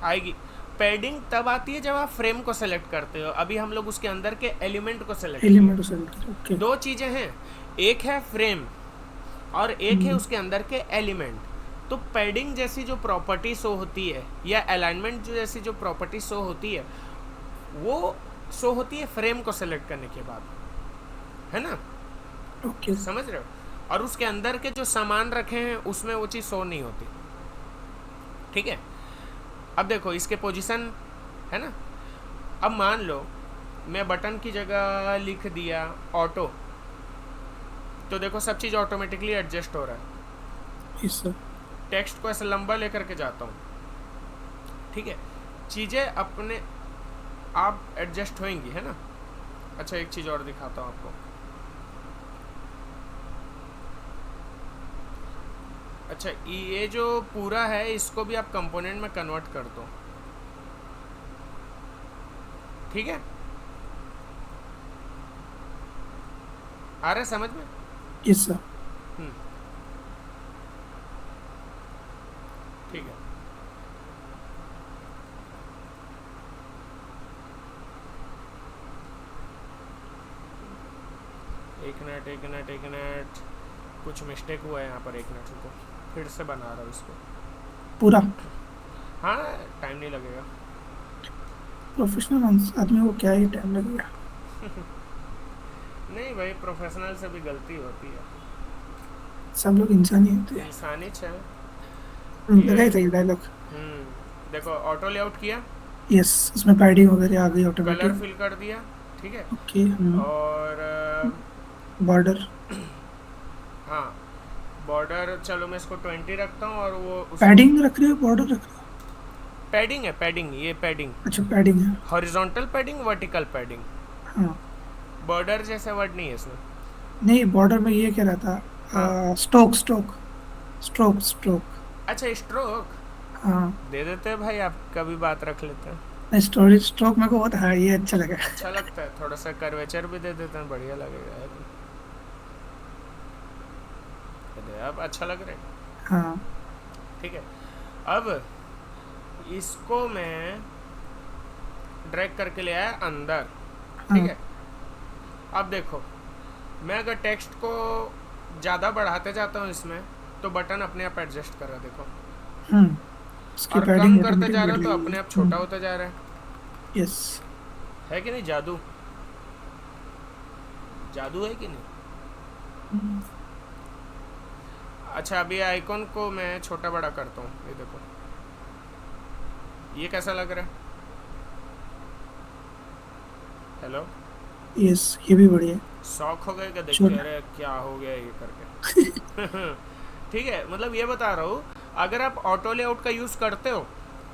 आएगी। पैडिंग तब आती है जब आप फ्रेम को सेलेक्ट करते हो। अभी हम लोग उसके अंदर के एलिमेंट को सेलेक्ट एलिमेंट। दो चीजें हैं, एक है फ्रेम और एक है उसके अंदर के एलिमेंट। तो पैडिंग जैसी जो प्रॉपर्टी शो होती है, या अलाइनमेंट जैसी जो प्रॉपर्टी शो होती है, वो शो होती है फ्रेम को सेलेक्ट करने के बाद, है ना? समझ रहे हो? और उसके अंदर के जो सामान रखे हैं उसमें वो चीज़ शो नहीं होती। ठीक है, अब देखो इसके पोजीशन है ना। अब मान लो मैं बटन की जगह लिख दिया ऑटो, तो देखो सब चीज़ ऑटोमेटिकली एडजस्ट हो रहा है। टेक्स्ट को ऐसे लंबा लेकर के जाता हूँ, ठीक है, चीज़ें अपने आप एडजस्ट होंगी, है ना। अच्छा एक चीज़ और दिखाता हूँ आपको। अच्छा, ये जो पूरा है इसको भी आप कंपोनेंट में कन्वर्ट कर दो, ठीक है? आ रहा है समझ में? Yes sir. ठीक है, एक मिनट, कुछ मिस्टेक हुआ है यहाँ पर, एक मिनट रुको, फिर से बना रहा हूँ इसको पूरा। हाँ, टाइम नहीं लगेगा। प्रोफेशनल आदमी को क्या ही टाइम लगेगा। नहीं भाई, प्रोफेशनल से भी गलती होती है, सब लोग इंसान ही होते हैं। इंसानी है। लगाई था ये डायलॉग। देखो ऑटो लेआउट किया, यस, उसमें पैडिंग वगैरह आ गई ऑटोमेटिक। कलर फिल कर दिया, ठीक है। ओके। और बॉर्डर। हाँ, बॉर्डर चलो मैं इसको 20 रखता हूँ, और वो पैडिंग रख रहे हो बॉर्डर रख रहे हो? पैडिंग है, पैडिंग, ये पैडिंग। अच्छा पैडिंग है। Horizontal padding, vertical padding. हाँ। बॉर्डर जैसा वर्ड नहीं है इसमें। नहीं बॉर्डर में ये कह रहा हाँ। था, स्ट्रोक स्ट्रोक स्ट्रोक स्ट्रोक। अच्छा, स्ट्रोक हाँ। दे देते हैं भाई, आपका भी बात रख लेते हैं। स्टोरी स्ट्रोक मेरे को बहुत, हाँ ये अच्छा लगा। अच्छा लगता है, थोड़ा सा कर्वेचर भी दे देते हैं, बढ़िया लगेगा यार। अरे अब अच्छा लग रहा है। हाँ। ठीक है, अब इसको मैं ड्रैग करके ले आया अंदर। ठीक हाँ। है, अब देखो, मैं अगर टेक्स्ट को ज़्यादा बढ़ाते जाता हूँ इसमें, तो बटन अपने आप एडजस्ट कर रहा है, देखो। हम्म। इसकी और कम पैडिंग करते ऑटोमेटिक जा रहा बढ़ है तो गई अपने है। आप छोटा होता जा रहा यस। है कि नहीं? जादू, जादू है कि नहीं? अच्छा, अभी आइकॉन को मैं छोटा बड़ा करता हूँ, ये देखो, ये कैसा लग रहा है? हेलो, यस ये भी बढ़िया है। शौक हो गए क्या देख के? छोटा। अरे क्या हो गया ये करके? ठीक है, मतलब ये बता रहा हूँ, अगर आप ऑटो लेआउट का यूज़ करते हो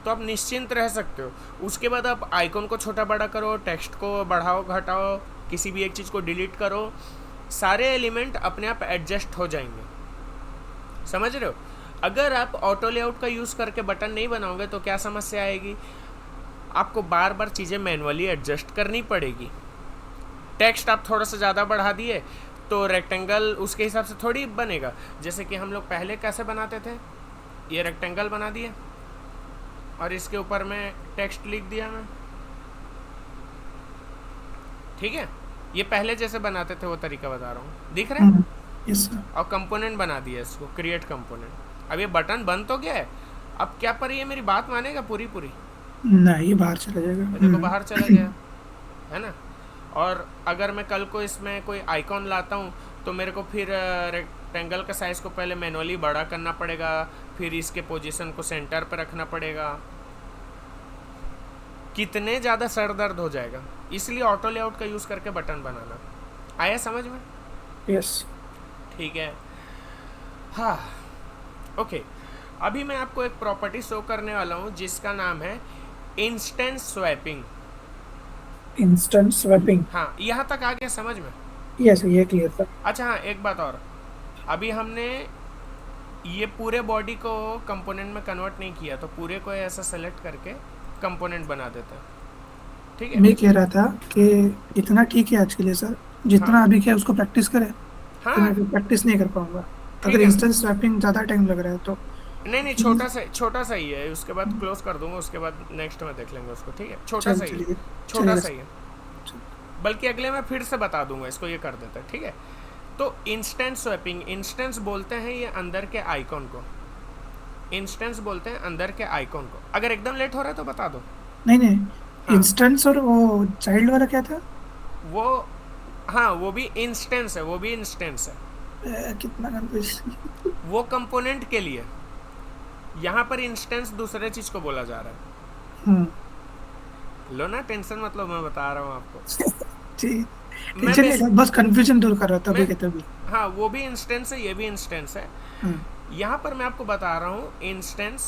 तो आप निश्चिंत रह सकते हो। उसके बाद आप आइकॉन को छोटा बड़ा करो, टेक्स्ट को बढ़ाओ घटाओ, किसी भी एक चीज़ को डिलीट करो, सारे एलिमेंट अपने आप एडजस्ट हो जाएंगे। समझ रहे हो? अगर आप ऑटो लेआउट का यूज़ करके बटन नहीं बनाओगे तो क्या समस्या आएगी? आपको बार बार चीज़ें मैनुअली एडजस्ट करनी पड़ेगी। टेक्स्ट आप थोड़ा सा ज़्यादा बढ़ा दिए तो रेक्टेंगल उसके हिसाब से थोड़ी बनेगा। जैसे कि हम लोग पहले कैसे बनाते थे, ये रेक्टेंगल बना दिए और इसके ऊपर में टेक्स्ट लिख दिया मैं। ठीक है, ये पहले जैसे बनाते थे वो तरीका बता रहा हूँ, दिख रहा है? Yes sir. और कंपोनेंट बना दिया इसको, क्रिएट कंपोनेंट। अब ये बटन बन तो गया है, अब क्या पर ये मेरी बात मानेगा पूरी पूरी? नहीं बाहर चला जाएगा। ये देखो बाहर चला गया, है ना? और अगर मैं कल को इसमें कोई आइकॉन लाता हूँ तो मेरे को फिर रेक्टेंगल का साइज़ को पहले मैनुअली बड़ा करना पड़ेगा, फिर इसके पोजीशन को सेंटर पर रखना पड़ेगा, कितने ज़्यादा सर दर्द हो जाएगा। इसलिए ऑटो लेआउट का यूज़ करके बटन बनाना। आया समझ में? यस। ठीक है, हाँ, ओके। अभी मैं आपको एक प्रॉपर्टी शो करने वाला हूँ जिसका नाम है इंस्टेंस स्वैपिंग। Instant swapping. हाँ, यहाँ तक आ गया समझ में? यस ये क्लियर था। अच्छा हाँ, एक बात और, अभी हमने ये पूरे बॉडी को कंपोनेंट में कन्वर्ट नहीं किया, तो पूरे को ऐसा सेलेक्ट करके कंपोनेंट बना देते हैं। ठीक है? मैं कह रहा था कि इतना ठीक है आज के लिए सर, हाँ जितना अभी क्या उसको प्रैक्टिस करें, तो मैं हाँ, फिर प्रैक्टिस नहीं कर पाऊंगा। अगर ठीक है। इंस्टेंट स्वैपिंग ज़्यादा टाइम लग रहा है तो नहीं नहीं, छोटा सा ही है, उसके बाद क्लोज कर दूंगा, उसके बाद नेक्स्ट में देख लेंगे उसको। ठीक है, छोटा सा ही है, चलिए छोटा चलेगा सा सर। ही है। बल्कि अगले में फिर से बता दूंगा, इसको ये कर देते हैं। ठीक है, तो इंस्टेंस स्वैपिंग, इंस्टेंस बोलते हैं ये अंदर के आइकॉन को, इंस्टेंस बोलते हैं अंदर के आइकॉन को। अगर एकदम लेट हो रहा है तो बता दो। नहीं नहीं, हाँ, इंस्टेंस और वो चाइल्ड वाला क्या था? वो, हाँ वो भी इंस्टेंस है, वो भी इंस्टेंस है। कितना कंफ्यूज। वो कंपोनेंट के लिए, यहाँ पर इंस्टेंस दूसरे चीज को बोला जा रहा हम्म। है। लो ना टेंशन, मतलब मैं बता रहा हूँ आपको। जी। मैं टेंशन नहीं बेस था, बस कंफ्यूजन दूर कर रहा था मैं तभी के तभी। हाँ, वो भी इंस्टेंस है, ये भी इंस्टेंस है। हाँ। यहाँ पर मैं आपको बता रहा हूँ इंस्टेंस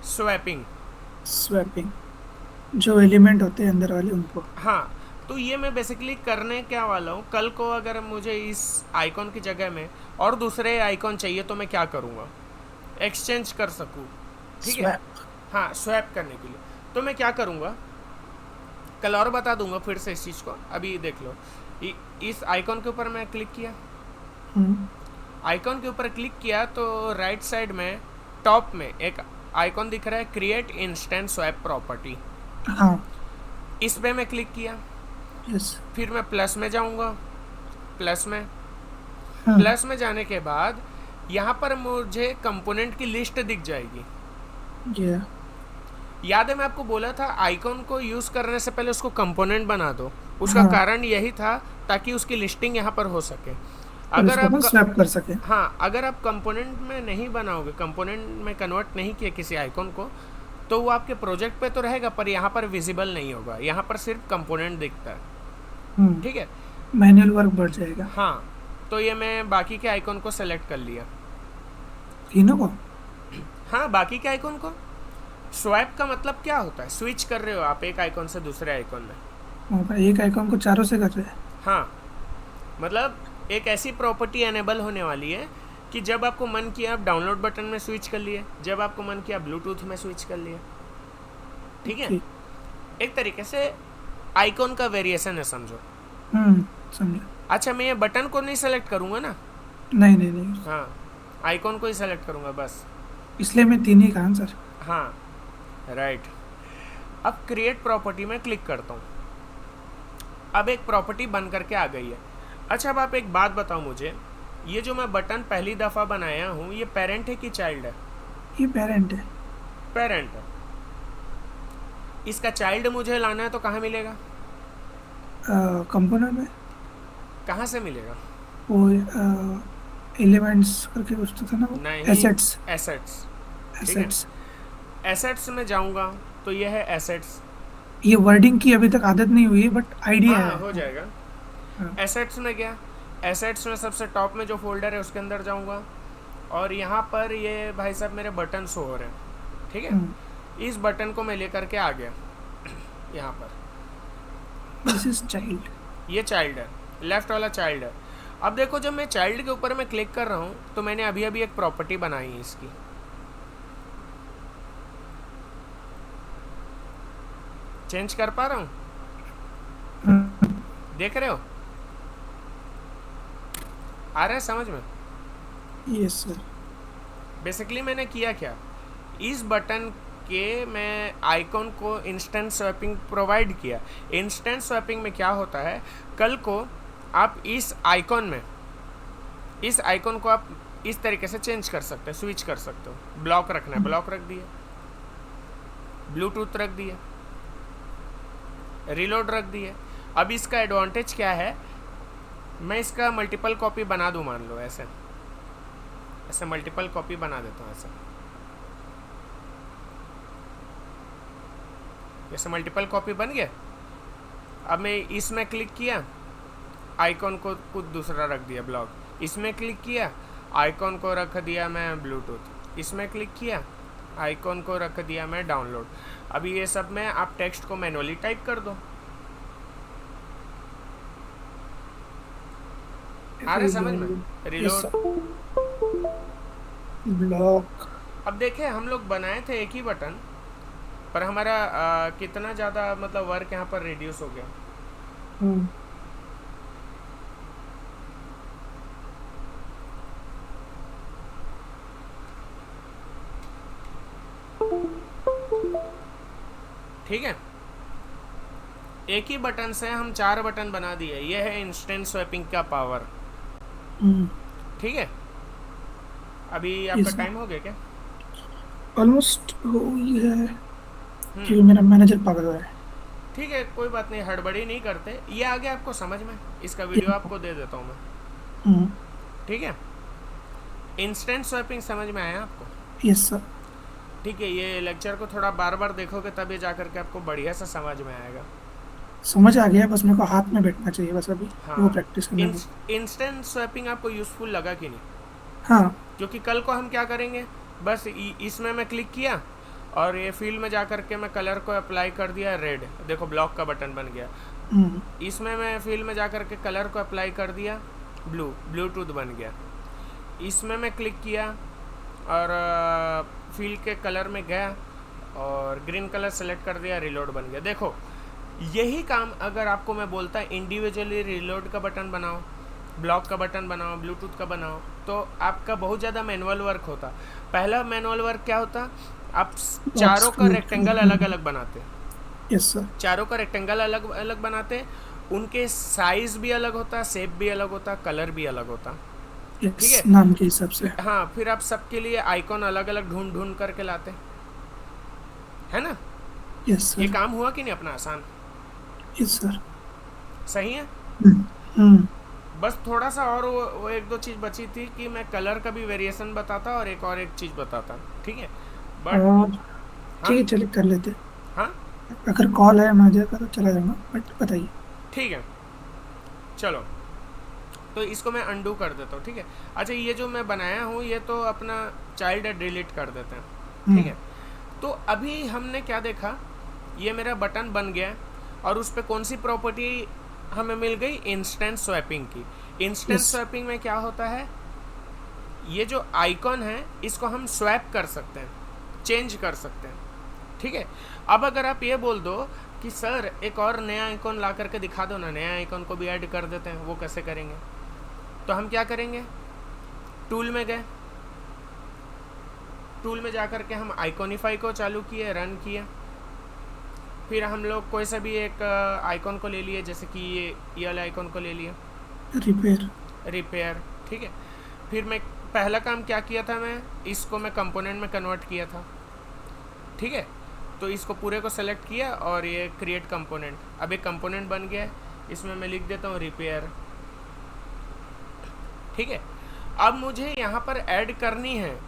स्वैपिंग। स्वैपिंग, जो एलिमेंट होते हैं अंदर वाले उनको। हाँ, तो ये मैं बेसिकली करने क्या वाला हूँ, कल को अगर मुझे इस आइकॉन की जगह में और दूसरे आइकॉन चाहिए तो मैं क्या करूँगा, एक्सचेंज कर सकूँ। ठीक है, स्वैप। हाँ, स्वैप करने के लिए तो मैं क्या करूँगा, कल और बता दूंगा फिर से इस चीज़ को। अभी देख लो, इस आइकॉन के ऊपर मैं क्लिक किया, हम्म। आइकॉन के ऊपर क्लिक किया तो राइट साइड में टॉप में एक आइकॉन दिख रहा है, क्रिएट इंस्टेंट स्वैप प्रॉपर्टी। हाँ। इस पे मैं क्लिक किया, यस। फिर मैं प्लस में जाऊंगा, प्लस में, हाँ। प्लस में जाने के बाद यहाँ पर मुझे कंपोनेंट की लिस्ट दिख जाएगी। या। याद है मैं आपको बोला था आइकॉन को यूज़ करने से पहले उसको कंपोनेंट बना दो, उसका हाँ, कारण यही था ताकि उसकी लिस्टिंग यहाँ पर हो सके। और अगर इसको आप अपन स्वैप कर सके। हाँ, अगर आप कंपोनेंट में नहीं बनाओगे, कंपोनेंट में कन्वर्ट नहीं किया किसी आइकॉन को, तो वो आपके प्रोजेक्ट पे तो रहेगा पर यहाँ पर विजिबल नहीं होगा, यहाँ पर सिर्फ कंपोनेंट दिखता है। ठीक है, मैनुअल वर्क बढ़ जाएगा। हाँ, तो ये मैं बाकी के आइकॉन को सेलेक्ट कर लिया। तीनों को। हाँ, बाकी के आइकॉन को स्वैप का मतलब क्या होता है? स्विच कर रहे हो आप एक आइकॉन से दूसरे आइकॉन में। एक आइकॉन को चारों से कर रहे हैं। हाँ, मतलब एक ऐसी प्रॉपर्टी एनेबल होने वाली है कि जब आपको मन किया आप डाउनलोड बटन में स्विच कर लिए, जब आपको मन किया ब्लूटूथ में स्विच कर लिए। ठीक है, ठीक। एक तरीके से आइकॉन का वेरिएशन है, समझो। समझा। अच्छा, मैं ये बटन को नहीं सेलेक्ट करूँगा ना। नहीं नहीं नहीं, हाँ, आइकॉन को ही सेलेक्ट करूँगा बस। इसलिए मैं तीन ही कहा सर। हाँ, राइट। अब क्रिएट प्रॉपर्टी में क्लिक करता हूँ। अब एक प्रॉपर्टी बन करके आ गई है। अच्छा, अब आप एक बात बताओ मुझे, ये जो मैं बटन पहली दफ़ा बनाया हूँ, ये पेरेंट है कि चाइल्ड है? ये पेरेंट है। पेरेंट है। इसका चाइल्ड मुझे लाना है तो कहाँ मिलेगा? कंपोनर में। कहाँ से मिलेगा? वो एलिमेंट्स करके कुछ तो था ना, वो नहीं, एसेट्स। एसेट्स। ठीक है, एसेट्स। एसेट्स में जाऊँगा तो ये है एसेट्स। ये वर्डिंग की अभी तक आदत नहीं हुई है, बट आइडिया हाँ, है। हो जाएगा। हाँ। एसेट्स में गया, एसेट्स में सबसे टॉप में जो फोल्डर है उसके अंदर जाऊँगा, और यहाँ पर ये भाई साहब मेरे बटन शो हो रहे हैं। ठीक है, हम्म, इस बटन को मैं लेकर के आ गया यहाँ पर। This is child. ये चाइल्ड है, लेफ्ट वाला चाइल्ड है। अब देखो, जब मैं चाइल्ड के ऊपर मैं क्लिक कर रहा हूँ तो मैंने अभी अभी एक प्रॉपर्टी बनाई है इसकी। चेंज कर पा रहा हूँ? देख रहे हो? आ रहा है समझ में? Yes sir. बेसिकली मैंने किया क्या, इस बटन के मैं आइकॉन को इंस्टेंट स्वैपिंग प्रोवाइड किया। इंस्टेंट स्वैपिंग में क्या होता है, कल को आप इस आइकॉन को आप इस तरीके से चेंज कर सकते हैं, स्विच कर सकते हो। ब्लॉक रखना है, ब्लॉक रख दिया, ब्लूटूथ रख दिया, रीलोड रख दिए। अब इसका एडवांटेज क्या है, मैं इसका मल्टीपल कॉपी बना दूं, मान लो ऐसे ऐसे मल्टीपल कॉपी बना देता हूँ। ऐसे मल्टीपल कॉपी बन गया। अब मैं इसमें क्लिक किया, आइकॉन को कुछ दूसरा रख दिया ब्लॉक। इसमें क्लिक किया, आइकॉन को रख दिया मैं ब्लूटूथ। इसमें क्लिक किया, आइकॉन को रख दिया मैं डाउनलोड। अभी ये सब में आप टेक्स्ट को मैनुअली टाइप कर दो। आ रहा है समझ में? Reload, block. अब देखें, हम लोग बनाए थे एक ही बटन, पर हमारा कितना ज़्यादा मतलब वर्क यहाँ पर रिड्यूस हो गया। हम्म। ठीक है, एक ही बटन से हम 4 बटन बना दिए। ये है इंस्टेंट स्वैपिंग का पावर। हम्म। ठीक है, अभी आपका टाइम हो गया क्या? ऑलमोस्ट हो ही है, हम्म, क्योंकि मेरा मैनेजर पागल है। ठीक है, कोई बात नहीं, हड़बड़ी नहीं करते। ये आ गया आपको समझ में? इसका वीडियो आपको दे देता हूँ मैं। हम्म। ठीक है, इंस्टेंट स्वैपिंग समझ में आया आपको? Yes sir. ठीक है, ये लेक्चर को थोड़ा बार बार देखोगे तब ये जा करके आपको बढ़िया से समझ में आएगा। समझ आ गया, बस मेरे को हाथ में बैठना चाहिए बस अभी, वो हाँ, प्रैक्टिस करना है। इंस्टेंट स्वैपिंग आपको यूज़फुल लगा कि नहीं? हाँ। क्योंकि कल को हम क्या करेंगे, बस इसमें मैं क्लिक किया और ये फील्ड में जा करके मैं कलर को अप्लाई कर दिया रेड, देखो ब्लॉक का बटन बन गया। हम्म। इसमें मैं फील्ड में जा करके कलर को अप्लाई कर दिया, ब्लूटूथ बन गया। इसमें मैं क्लिक किया और फील्ड के कलर में गया और ग्रीन कलर सेलेक्ट कर दिया, रिलोड बन गया। देखो, यही काम अगर आपको मैं बोलता इंडिविजुअली रिलोड का बटन बनाओ, ब्लॉक का बटन बनाओ, ब्लूटूथ का बनाओ, तो आपका बहुत ज़्यादा मैनुअल वर्क होता। पहला मैनुअल वर्क क्या होता, आप चारों का रेक्टेंगल अलग अलग बनाते। Yes sir. चारों का रेक्टेंगल अलग अलग बनाते, उनके साइज भी अलग होता, शेप भी अलग होता, कलर भी अलग होता। ठीक यस, है, नाम के हिसाब से। हाँ, फिर आप सबके लिए आइकॉन अलग अलग ढूंढ ढूंढ करके लाते, है ना? यस ये सर। काम हुआ कि नहीं अपना आसान? Yes sir. सही है। हम्म। हम्म। बस थोड़ा सा और वो एक दो चीज़ बची थी कि मैं कलर का भी वेरिएशन बताता और एक चीज़ बताता। ठीक है, बट और हाँ, ठीक है, चलिए कर लेते। हाँ, अगर कॉल है मैनेजर का तो चला जाऊंगा, बट बताइए। ठीक है, चलो, तो इसको मैं अनडू कर देता हूँ। ठीक है, अच्छा, ये जो मैं बनाया हूँ ये तो अपना चाइल्ड डिलीट कर देते हैं। ठीक है। तो अभी हमने क्या देखा, ये मेरा बटन बन गया और उस पर कौन सी प्रॉपर्टी हमें मिल गई, इंस्टेंट स्वैपिंग की। इंस्टेंट स्वैपिंग में क्या होता है, ये जो आइकॉन है इसको हम स्वैप कर सकते हैं, चेंज कर सकते हैं। ठीक है। अब अगर आप ये बोल दो कि सर एक और नया आइकॉन ला करके दिखा दो ना, नया आइकॉन को भी ऐड कर देते हैं, वो कैसे करेंगे? तो हम क्या करेंगे, टूल में गए, टूल में जा कर के हम आइकॉनिफाई को चालू किए, रन किए। फिर हम लोग कोई सा भी एक आइकॉन को ले लिए, जैसे कि ये वाला आइकॉन को ले लिया, रिपेयर। ठीक है। फिर मैं पहला काम क्या किया था, मैं इसको मैं कंपोनेंट में कन्वर्ट किया था। ठीक है। तो इसको पूरे को सेलेक्ट किया और ये क्रिएट कंपोनेंट, अब एक कंपोनेंट बन गया है। इसमें मैं लिख देता हूँ रिपेयर। ठीक है। अब मुझे यहाँ पर ऐड करनी है,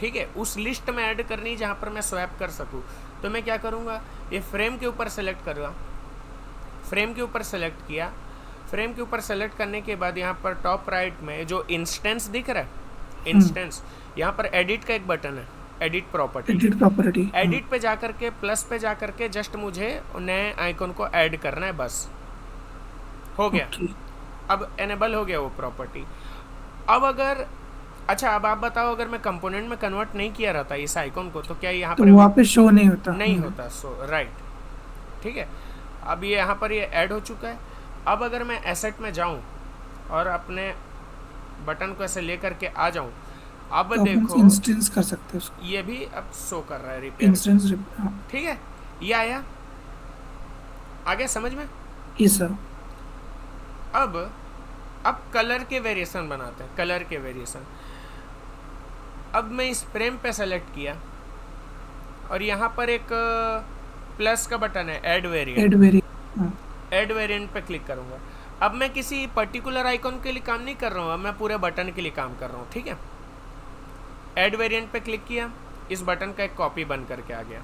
ठीक है, उस लिस्ट में ऐड करनी है जहाँ पर मैं स्वैप कर सकूँ। तो मैं क्या करूँगा, ये फ्रेम के ऊपर सेलेक्ट करूँगा, फ्रेम के ऊपर सेलेक्ट किया। फ्रेम के ऊपर सेलेक्ट करने के बाद यहाँ पर टॉप राइट में जो इंस्टेंस दिख रहा है, इंस्टेंस, यहाँ पर एडिट का एक बटन है, एडिट प्रॉपर्टी। एडिट पे जाकर के प्लस पे जाकर के जस्ट मुझे नए आइकॉन को ऐड करना है, बस हो गया। अब एनेबल हो गया वो प्रॉपर्टी। अब अगर, अच्छा अब आप बताओ, अगर मैं कंपोनेंट में कन्वर्ट नहीं किया रहता इस आइकॉन को, तो क्या यहाँ तो पर वहाँ पे शो नहीं होता? नहीं होता, सो राइट। ठीक है। अब ये यहाँ पर ये ऐड हो चुका है। अब अगर मैं एसेट में जाऊँ और अपने बटन को ऐसे ले करके आ जाऊँ, अब तो देखो इंस्टेंस कर सकते हैं उसको, ये भी अब शो कर रहा है रिपेयर इंस्टेंस। ठीक है, ये आया, आ गया समझ में? Yes sir. अब कलर के वेरिएशन बनाते हैं, कलर के वेरिएशन। अब मैं इस फ्रेम पे सेलेक्ट किया और यहाँ पर एक प्लस का बटन है, ऐड वेरिएंट पे क्लिक करूँगा। अब मैं किसी पर्टिकुलर आइकॉन के लिए काम नहीं कर रहा हूँ, अब मैं पूरे बटन के लिए काम कर रहा हूँ। ठीक है। ऐड वेरिएंट पे क्लिक किया, इस बटन का एक कॉपी बन करके आ गया।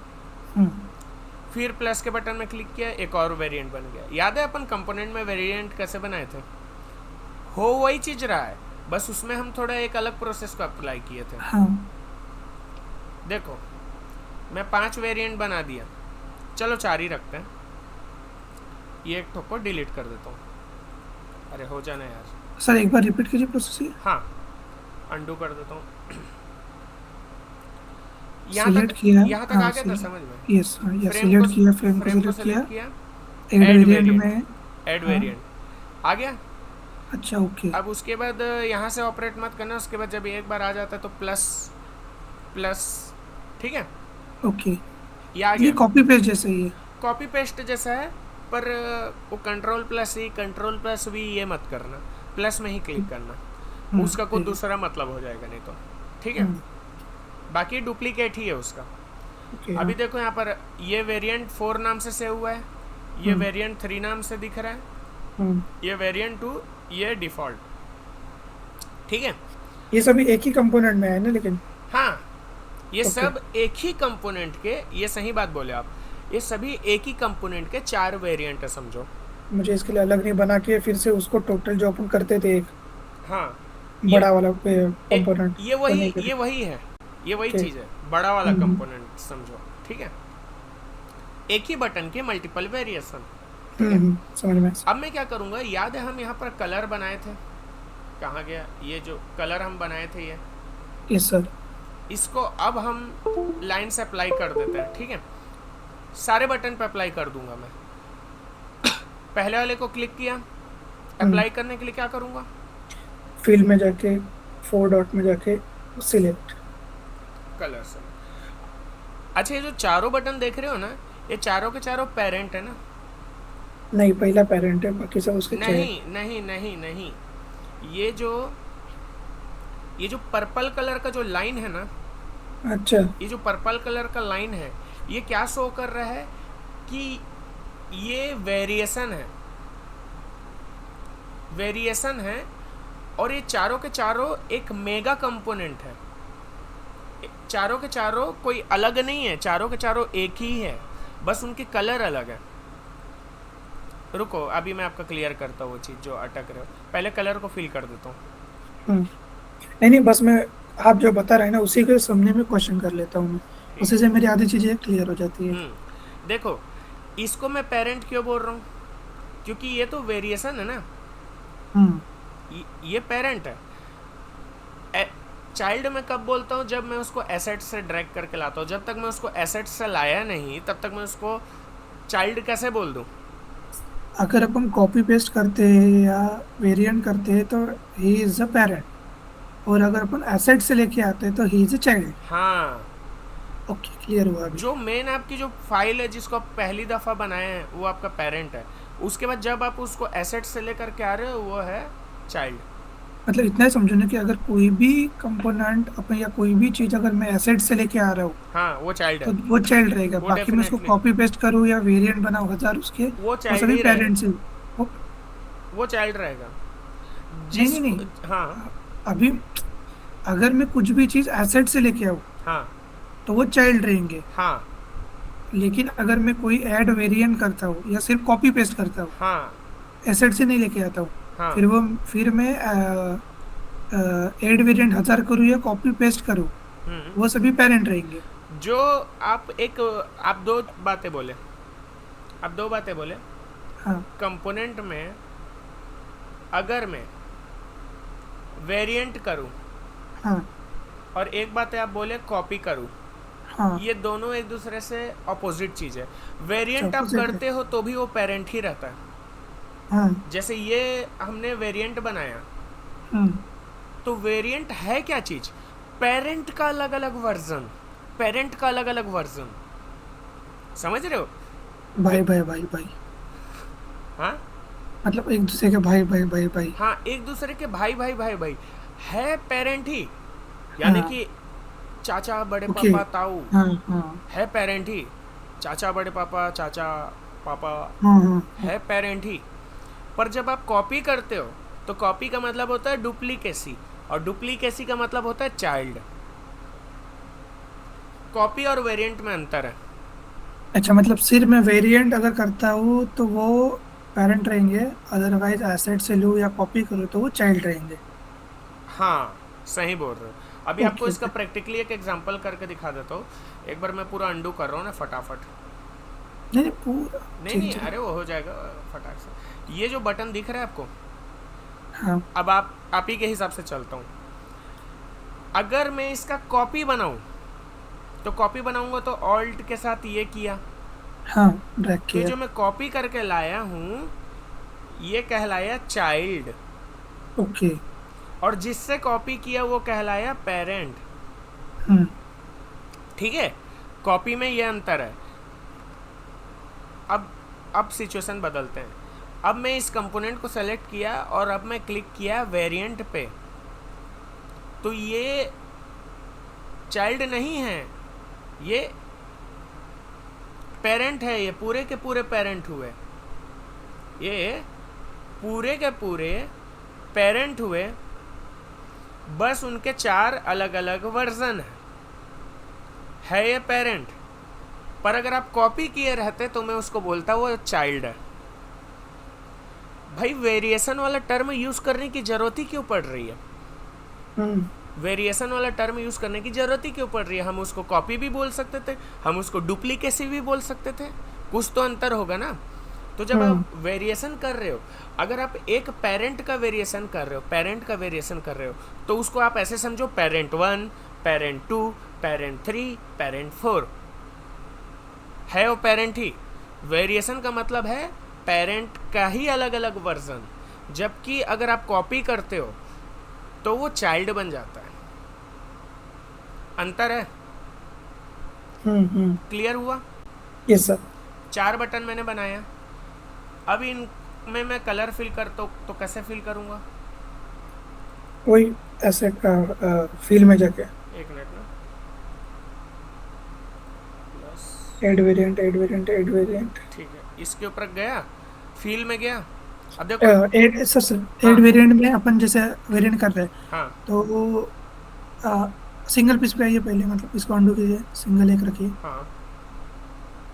फिर प्लस के बटन में क्लिक किया, एक और वेरिएंट बन गया। याद है अपन कंपोनेंट में वेरिएंट कैसे बनाए थे? हो वही चीज रहा है, बस उसमें हम थोड़ा एक अलग प्रोसेस को अप्लाई किए थे। देखो मैं 5 वेरिएंट बना दिया, चलो 4 ही रखते हैं। ये एक ठोको डिलीट कर देता हूँ। अरे हो जाना यार सर, एक बार रिपीट कीजिए प्रोसेस। हाँ, अंडू कर देता हूँ। यहाँ तक आ गया था समझ में? यस सिलेक्ट किया, फ्रेम को सिलेक्ट किया, ऐड वेरिएंट आ गया। अच्छा ओके। अब उसके बाद यहाँ से ऑपरेट मत करना, उसके बाद जब एक बार आ जाता है तो प्लस। ठीक है, ओके। ये कॉपी पेस्ट जैसा ही है, कॉपी पेस्ट जैसा है, पर वो कंट्रोल प्लस भी ये मत करना, प्लस में ही क्लिक करना, उसका कोई दूसरा मतलब हो जाएगा नहीं तो। ठीक है, बाकी डुप्लीकेट ही है उसका। अभी देखो यहाँ पर ये वेरिएंट 4 नाम से सेव हुआ है, ये वेरिएंट 3 नाम से दिख रहा है, ये वेरिएंट 2, ये डिफॉल्ट। ठीक है, ये सभी एक ही कंपोनेंट में है ना? लेकिन हाँ, ये सब एक ही कंपोनेंट के, ये सही बात बोले आप, ये सभी एक ही कंपोनेंट के 4 वेरिएंट है समझो। मुझे इसके लिए अलग नहीं बना के फिर से उसको टोटल जो अपन करते थे एक, हाँ, बड़ा वाला कंपोनेंट, ये वही है, ये वही चीज है, बड़ा वाला कंपोनेंट समझो। ठीक है, एक ही बटन के मल्टीपल वेरिएशन। समझ में। अब मैं क्या करूंगा, याद है हम यहाँ पर कलर बनाए थे, कहाँ गया ये जो कलर हम बनाए थे, ये यस सर। इसको अब हम लाइन से अप्लाई कर देते हैं। ठीक है, सारे बटन पे अप्लाई कर दूंगा मैं। पहले वाले को क्लिक किया, अप्लाई करने के लिए क्या करूंगा, फील्ड में जाके 4 डॉट में जाके सिलेक्ट कलर से। अच्छा, ये जो चारों बटन देख रहे हो ना, ये चारों के चारों पेरेंट है ना? नहीं, पहला पेरेंट है, बाकी सब उसके नहीं, ये जो पर्पल कलर का जो लाइन है ना, अच्छा, ये जो पर्पल कलर का लाइन है, ये क्या शो कर रहा है कि ये वेरिएशन है और ये चारों के चारों एक मेगा कंपोनेंट है। चारों के चारों कोई अलग नहीं है, चारों के चारों एक ही है, बस उनके कलर अलग है। रुको, अभी मैं आपका क्लियर करता हूँ वो चीज़ जो अटक रहे हो, पहले कलर को फिल कर देता हूँ। नहीं, बस मैं आप जो बता रहे हैं ना उसी के सामने में क्वेश्चन कर लेता हूँ मैं, ठीक उसी है। से मेरी आधी चीजें क्लियर हो जाती है। देखो, इसको मैं पेरेंट क्यों बोल रहा हूँ, क्योंकि ये तो वेरिएशन है ना, हम्म। ये पेरेंट है। चाइल्ड मैं कब बोलता हूँ, जब मैं उसको एसेट से ड्रैग करके लाता हूँ। जब तक मैं उसको एसेट से लाया नहीं, तब तक मैं उसको चाइल्ड कैसे बोल दूँ। अगर अपन कॉपी पेस्ट करते हैं या वेरिएंट करते हैं तो ही इज अ पेरेंट, और अगर अपन एसेट से लेके आते हैं तो ही इज अ चाइल्ड। हाँ, ओके, क्लियर हुआ अभी। जो मेन आपकी जो फाइल है जिसको आप पहली दफ़ा बनाए हैं वो आपका पेरेंट है। उसके बाद जब आप उसको एसेट से लेकर के आ रहे हो वो है चाइल्ड। मतलब इतना ही समझो ना कि अगर कोई भी कंपोनेंट अपन या कोई भी चीज अगर मैं एसेट से लेके आ रहा हूँ हाँ, वो चाइल्ड तो है। वो चाइल्ड रहेगा, वो बाकी मैं उसको डेफिनेटली कॉपी पेस्ट करूँ या वेरिएंट बनाऊँ हजार उसके, वो वो चाइल्ड सभी ही पेरेंट्स रहेगा। ही। वो वो चाइल्ड रहेगा नहीं नहीं जिसको। नहीं, हाँ। अभी अगर मैं कुछ भी चीज एसेट से लेके आऊँ हाँ। तो वो चाइल्ड रहेंगे, हाँ। लेकिन अगर मैं कोई ऐड वेरिएंट करता हूँ या सिर्फ कॉपी पेस्ट करता हूँ, हाँ। एसेट से नहीं लेके आता हूँ, हाँ। फिर मैं ऐड वेरिएंट हजार करूँ या कॉपी पेस्ट करूँ, वो सभी पेरेंट रहेंगे। जो आप एक आप दो बातें बोले, आप दो बातें बोले। हाँ कंपोनेंट में अगर मैं वेरिएंट करूं, हाँ और एक बात है आप बोले कॉपी करूं, हाँ। ये दोनों एक दूसरे से अपोजिट चीज़ है। अच्छा, वेरिएंट आप अपोजिट है। करते हो तो भी वो पेरेंट ही रहता है। हाँ। जैसे ये हमने वेरिएंट बनाया, हम्म। तो वेरिएंट है क्या चीज़, पेरेंट का अलग अलग वर्जन, पेरेंट का अलग अलग वर्जन, समझ रहे हो। भाई भाई भाई भाई, हाँ। मतलब एक दूसरे के भाई भाई भाई भाई। हाँ, एक दूसरे के भाई भाई भाई भाई है पेरेंट ही। यानी हाँ। कि चाचा बड़े ओके। पापा ताऊ हाँ हाँ है पेरेंट ही। चाचा बड़े पापा चाचा पापा हाँ हाँ हाँ। है पेरेंट ही। पर जब आप कॉपी करते हो तो कॉपी का मतलब होता है डुप्लीकेसी, और डुप्लीकेसी का मतलब होता है चाइल्ड। कॉपी और वेरिएंट में अंतर है। अच्छा, मतलब सिर्फ मैं वेरिएंट अगर करता हूँ तो वो पेरेंट रहेंगे, अदरवाइज एसेट से लूँ या कॉपी करूँ तो वो चाइल्ड रहेंगे। हाँ, सही बोल रहे हो। अभी आपको ओके इसका ओके। प्रैक्टिकली एक एग्जांपल करके दिखा देता हूँ। एक बार मैं पूरा अंडू कर रहा हूँ ना फटाफट। नहीं नहीं, पूरा नहीं ठीक नहीं, ठीक। अरे वो हो जाएगा फटाक से। ये जो बटन दिख रहा है आपको, हाँ अब आप ही के हिसाब से चलता हूँ। अगर मैं इसका कॉपी बनाऊँ, तो कॉपी बनाऊंगा तो ऑल्ट के साथ ये किया, हाँ, ड्रैग तो किया। जो मैं कॉपी करके लाया हूँ ये कहलाया चाइल्ड, ओके। और जिससे कॉपी किया वो कहलाया पेरेंट। हम्म। ठीक है, कॉपी में ये अंतर है। अब अब सिचुएशन बदलते हैं। अब मैं इस कंपोनेंट को सेलेक्ट किया और अब मैं क्लिक किया वेरिएंट पे, तो ये चाइल्ड नहीं है, ये पेरेंट है। ये पूरे के पूरे पेरेंट हुए, ये पूरे के पूरे पेरेंट हुए, बस उनके चार अलग अलग वर्जन है ये पेरेंट। पर अगर आप कॉपी किए रहते तो मैं उसको बोलता वो चाइल्ड है। भाई वेरिएशन वाला टर्म यूज करने की जरूरत ही क्यों पड़ रही है, हम्म। वेरिएशन वाला टर्म यूज करने की जरूरत ही क्यों पड़ रही है। हम उसको कॉपी भी बोल सकते थे, हम उसको डुप्लीकेसी भी बोल सकते थे, कुछ तो अंतर होगा ना। तो जब हम्म। आप वेरिएशन कर रहे हो, अगर आप एक पेरेंट का वेरिएशन कर रहे हो, पेरेंट का वेरिएशन कर रहे हो, तो उसको आप ऐसे समझो पेरेंट 1, पेरेंट 2, पेरेंट 3, पेरेंट 4 है वो पेरेंट ही। वेरिएशन का मतलब है पेरेंट का ही अलग अलग वर्जन, जबकि अगर आप कॉपी करते हो तो वो चाइल्ड बन जाता है। अंतर है, हम्म। क्लियर हुआ। Yes sir. चार बटन मैंने बनाया, अब इनमें मैं कलर फिल करता हूँ तो कैसे फिल करूँगा। कोई ऐसे फील्ड में जाके एक मिनट ना, plus, add variant add variant add variant. ठीक है, इसके ऊपर गया, फील में गया। अब देखो। ऐड सर सर, हाँ। ऐड वेरिएंट में अपन जैसे वेरिएंट कर रहे हैं हाँ। तो वो सिंगल पीस पे आइए पहले, मतलब इसको अंडू कीजिए, सिंगल एक रखिए। हाँ।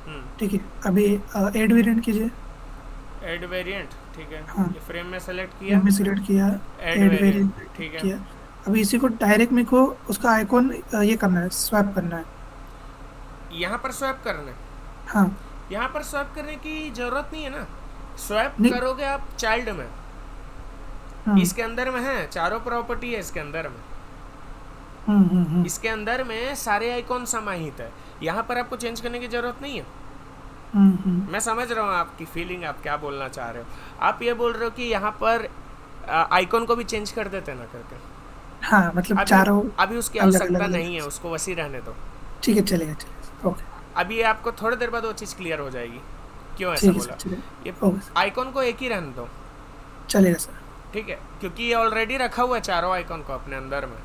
हम्म। ठीक है, अभी ऐड वेरिएंट कीजिए। ऐड वेरिएंट, ठीक है, हाँ, ये फ्रेम में सेलेक्ट किया। हमने सिलेक्ट किया, ऐड ऐड वेरिएंट, वेरिएंट ठीक है। किया। अभी इसी को डायरेक्ट मेरे को उसका आइकॉन ये करना है, स्वैप करना है। यहाँ पर स्वैप करना है। हाँ। यहाँ पर स्वैप करने की ज़रूरत नहीं है ना, स्वैप नहीं। करोगे आप चाइल्ड में, हम्म इसके अंदर में है, चारों प्रॉपर्टी है इसके अंदर में, हम्म। इसके अंदर में सारे आइकॉन समाहित है, यहाँ पर आपको चेंज करने की ज़रूरत नहीं है। हम्म। मैं समझ रहा हूँ आपकी फीलिंग, आप क्या बोलना चाह रहे हो। आप ये बोल रहे हो कि यहाँ पर आइकॉन को भी चेंज कर देते ना करके। हाँ, मतलब अभी चारों अभी उसकी अलग अलग आवश्यकता अलग। नहीं है, उसको वैसी रहने दो। ठीक है, चलेगा चलेगा, ओके। अभी आपको थोड़ी देर बाद वो चीज़ क्लियर हो जाएगी क्यों ऐसा ठीक है सर, बोला। ये चलेगा, ओके सर। आइकॉन को एक ही रहने दो, चलेगा सर। ठीक है, क्योंकि ये ऑलरेडी रखा हुआ है चारों आइकॉन को अपने अंदर में,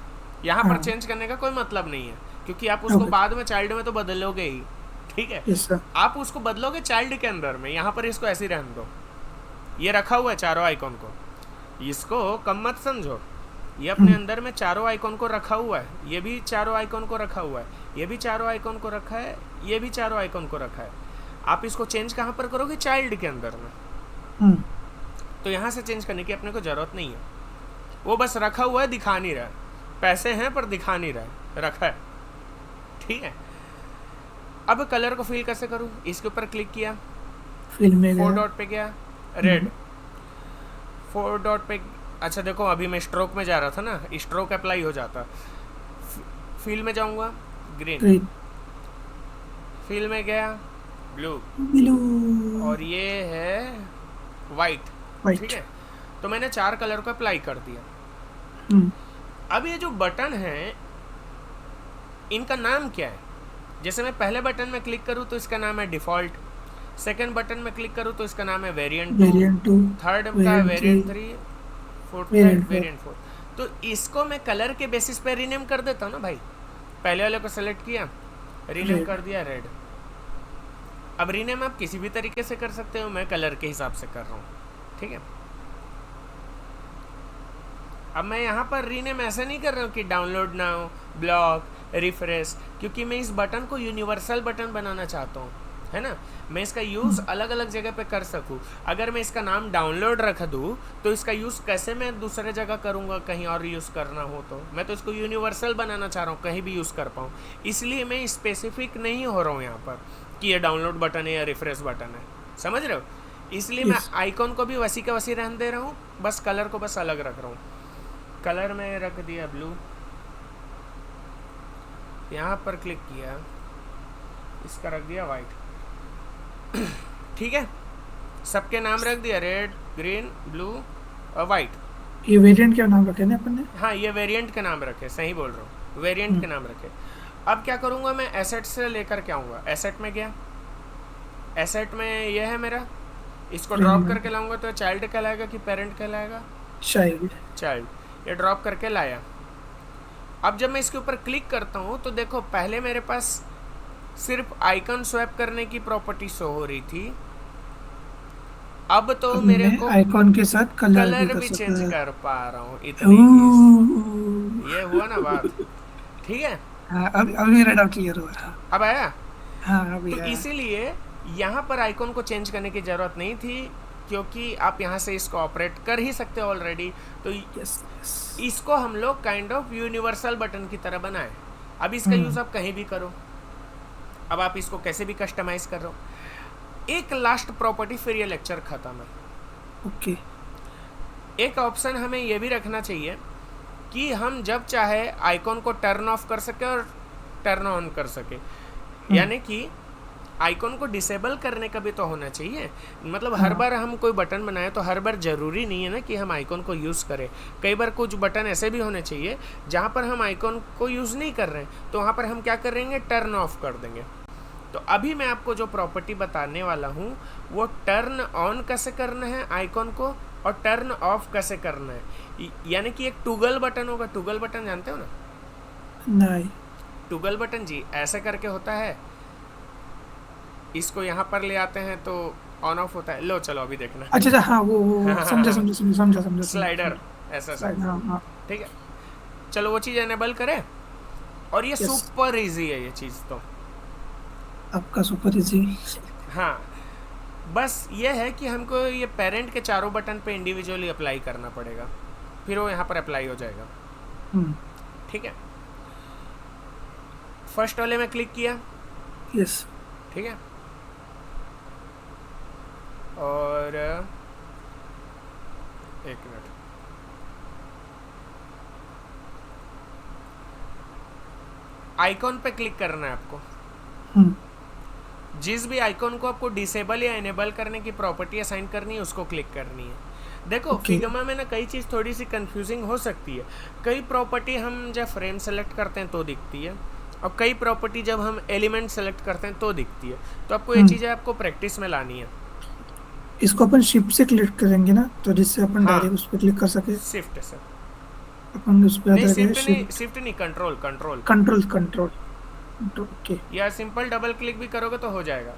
यहाँ पर हाँ। चेंज करने का कोई मतलब नहीं है, क्योंकि आप उसको ओके। बाद में चाइल्ड में तो बदलोगे ही, ठीक है। Yes sir. आप उसको बदलोगे चाइल्ड के अंदर में, यहाँ पर इसको ऐसे ही रहने दो। ये रखा हुआ है चारों आइकॉन को, इसको कम मत समझो। ये अपने हम्म अंदर में चारों आइकॉन को रखा हुआ है, ये भी चारों आइकॉन को रखा हुआ है, ये भी चारों आइकॉन को रखा है, ये भी चारों आइकॉन को रखा है। आप इसको चेंज कहाँ पर करोगे, चाइल्ड के अंदर में। हम्म। तो यहाँ से चेंज करने की अपने को ज़रूरत नहीं है, वो बस रखा हुआ है, दिखा नहीं रहा है। पैसे हैं पर दिखा नहीं रहा है, रखा है, ठीक है। अब कलर को फिल कैसे करूँ, इसके ऊपर क्लिक किया, फिल्म में 4 गया। डॉट पे गया, रेड, 4 डॉट पे। अच्छा देखो, अभी मैं स्ट्रोक में जा रहा था ना, स्ट्रोक अप्लाई हो जाता। फील में जाऊंगा, ग्रीन, ग्रीन। फील में गया, ब्लू, ब्लू। और ये है वाइट, ठीक वाइट। है। तो मैंने 4 कलर को अप्लाई कर दिया। हम्म अब ये जो बटन है, इनका नाम क्या है। जैसे मैं पहले बटन में क्लिक करूँ तो इसका नाम है डिफ़ॉल्ट, सेकंड बटन में क्लिक करूँ तो इसका नाम है वेरिएंट 2, वेरिएंट 2। थर्ड का वेरिएंट 3। वेरिएंट 3, फोर्थ का वेरिएंट 4। वेरिएंट 4। तो इसको मैं कलर के बेसिस पे रीनेम कर देता हूँ ना भाई। पहले वाले को सेलेक्ट किया, रीनेम रेड। कर दिया रेड। अब रीनेम आप किसी भी तरीके से कर सकते हो, मैं कलर के हिसाब से कर रहा हूँ, ठीक है। अब मैं यहाँ पर रीनेम ऐसा नहीं कर रहा हूँ कि डाउनलोड नाउ, ब्लॉक, रिफ्रेश, क्योंकि मैं इस बटन को यूनिवर्सल बटन बनाना चाहता हूँ, है ना। मैं इसका यूज़ अलग अलग जगह पे कर सकूँ। अगर मैं इसका नाम डाउनलोड रख दूँ तो इसका यूज़ कैसे मैं दूसरे जगह करूँगा, कहीं और यूज़ करना हो तो। मैं तो इसको यूनिवर्सल बनाना चाह रहा हूँ, कहीं भी यूज़ कर पाऊँ, इसलिए मैं स्पेसिफिक नहीं हो रहा हूँ यहाँ पर कि ये डाउनलोड बटन है या रिफ्रेश बटन है, समझ रहे हो। इसलिए मैं यस। आइकॉन को भी वैसी का वैसी रहने दे रहा हूँ, बस कलर को बस अलग रख रहा हूँ। कलर में रख दिया ब्लू, यहाँ पर क्लिक किया, इसका रख दिया वाइट, ठीक है। सबके नाम रख दिया, रेड, ग्रीन, ब्लू और वाइट। ये वेरिएंट क्या नाम रखे ना अपन ने? हाँ, ये वेरिएंट के नाम रखे, सही बोल रहा हूँ, वेरिएंट के हम्म नाम रखे। अब क्या करूँगा, मैं एसेट से लेकर के आऊँगा, एसेट में गया, एसेट में ये है मेरा, इसको ड्रॉप करके लाऊंगा तो चाइल्ड कहलाएगा कि पेरेंट कहलाएगा, चाइल्ड। चाइल्ड। ये ड्रॉप करके लाया। अब जब मैं इसके ऊपर क्लिक करता हूँ तो देखो, पहले मेरे पास सिर्फ आइकन स्वैप करने की प्रॉपर्टी शो हो रही थी, अब तो अब मेरे मैं को आइकॉन के साथ कलर भी कलर कर भी सकता चेंज है। कर पा रहा हूँ, इतनी ओह। ये हुआ ना बात, ठीक है। हाँ, अभी मेरा डाउट क्लियर हुआ। हाँ। अब आया। हाँ, अभी तो आया। इसीलिए यहाँ पर आइकॉन को चेंज करने की ज़रूरत नहीं थी, क्योंकि आप यहाँ से इसको ऑपरेट कर ही सकते हो ऑलरेडी। तो यस यस। इसको हम लोग काइंड ऑफ यूनिवर्सल बटन की तरह बनाए। अब इसका हम्म यूज़ आप कहीं भी करो, अब आप इसको कैसे भी कस्टमाइज़ कर रहे हो। एक लास्ट प्रॉपर्टी, फिर ये लेक्चर ख़त्म है। ओके। एक ऑप्शन हमें ये भी रखना चाहिए कि हम जब चाहे आइकॉन को टर्न ऑफ कर सके और टर्न ऑन कर सके, यानी कि आइकॉन को डिसेबल करने का भी तो होना चाहिए। मतलब हर हाँ। बार हम कोई बटन बनाए तो हर बार ज़रूरी नहीं है ना कि हम आइकॉन को यूज़ करें। कई बार कुछ बटन ऐसे भी होने चाहिए जहाँ पर हम आइकॉन को यूज़ नहीं कर रहे हैं, तो वहाँ पर हम क्या करेंगे, टर्न ऑफ कर देंगे। तो अभी मैं आपको जो प्रॉपर्टी बताने वाला हूँ वो टर्न ऑन कैसे करना है आइकॉन को और टर्न ऑफ कैसे करना है। यानी कि एक टूगल बटन होगा, टूगल बटन जानते हो ना, नहीं। टूगल बटन जी ऐसे करके होता है, इसको यहाँ पर ले आते हैं तो ऑन ऑफ होता है। लो चलो अभी देखना, अच्छा अच्छा, हाँ, वो समझा समझा समझा समझा समझा स्लाइडर समझा। ऐसा सा, Slide, हाँ हाँ। ठीक है। चलो वो चीज़ एनेबल करें, और ये यस। सुपर इजी है ये चीज़ तो। आपका सुपर इजी। हाँ, बस ये है कि हमको ये पेरेंट के चारों बटन पे इंडिविजुअली अप्लाई करना पड़ेगा, फिर वो यहाँ पर अप्लाई हो जाएगा, हम्म ठीक है। फर्स्ट वाले में क्लिक किया, यस। ठीक है। और एक मिनट, आइकॉन पे क्लिक करना है आपको। हम्म। जिस भी आइकॉन को आपको डिसेबल या इनेबल करने की प्रॉपर्टी असाइन करनी है उसको क्लिक करनी है। देखो ओके। फिग्मा में ना कई चीज़ थोड़ी सी कंफ्यूजिंग हो सकती है। कई प्रॉपर्टी हम जब फ्रेम सेलेक्ट करते हैं तो दिखती है, और कई प्रॉपर्टी जब हम एलिमेंट सेलेक्ट करते हैं तो दिखती है। तो आपको ये हम्म। चीज़ें आपको प्रैक्टिस में लानी है। इसको अपन शिफ्ट से क्लिक करेंगे ना, तो जिससे अपन हाँ, डायरेक्ट उस पर क्लिक कर सके। शिफ्ट से। अपन उस पर नहीं आता है शिफ्ट नहीं, शिफ्ट। शिफ्ट नहीं, control control. Control control. Okay. या सिंपल डबल क्लिक भी करोगे तो हो जाएगा।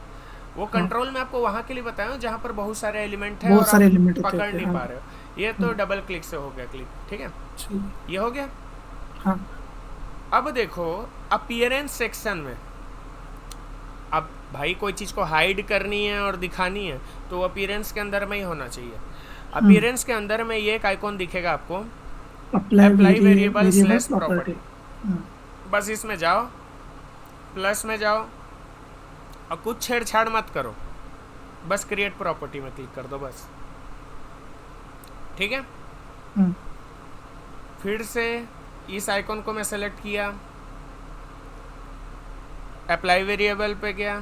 वो हाँ, कंट्रोल में आपको वहाँ के लिए बताया हूँ जहाँ पर बहुत सारे एलिमेंट है बहुत और आप सारे एलिमेंट होते हैं, पकड़ ओके, नहीं हाँ। पा रहे हो। ये तो हम्म। डबल क्लिक से हो गया क्लिक, ठीक है। ठीक है। ये हो गया। हाँ। अब देखो अपीयरेंस सेक्शन में, अब भाई कोई चीज़ को हाइड करनी है और दिखानी है तो अपीयरेंस के अंदर में ही होना चाहिए। हम्म। अपीयरेंस के अंदर में ये एक आइकॉन दिखेगा आपको, apply apply variable variable slash property. Property. बस इसमें जाओ, प्लस में जाओ, और कुछ छेड़छाड़ मत करो, बस क्रिएट प्रॉपर्टी में क्लिक कर दो बस। ठीक है। हम्म। फिर से इस आइकॉन को मैं सेलेक्ट किया, अप्लाई वेरिएबल पे गया,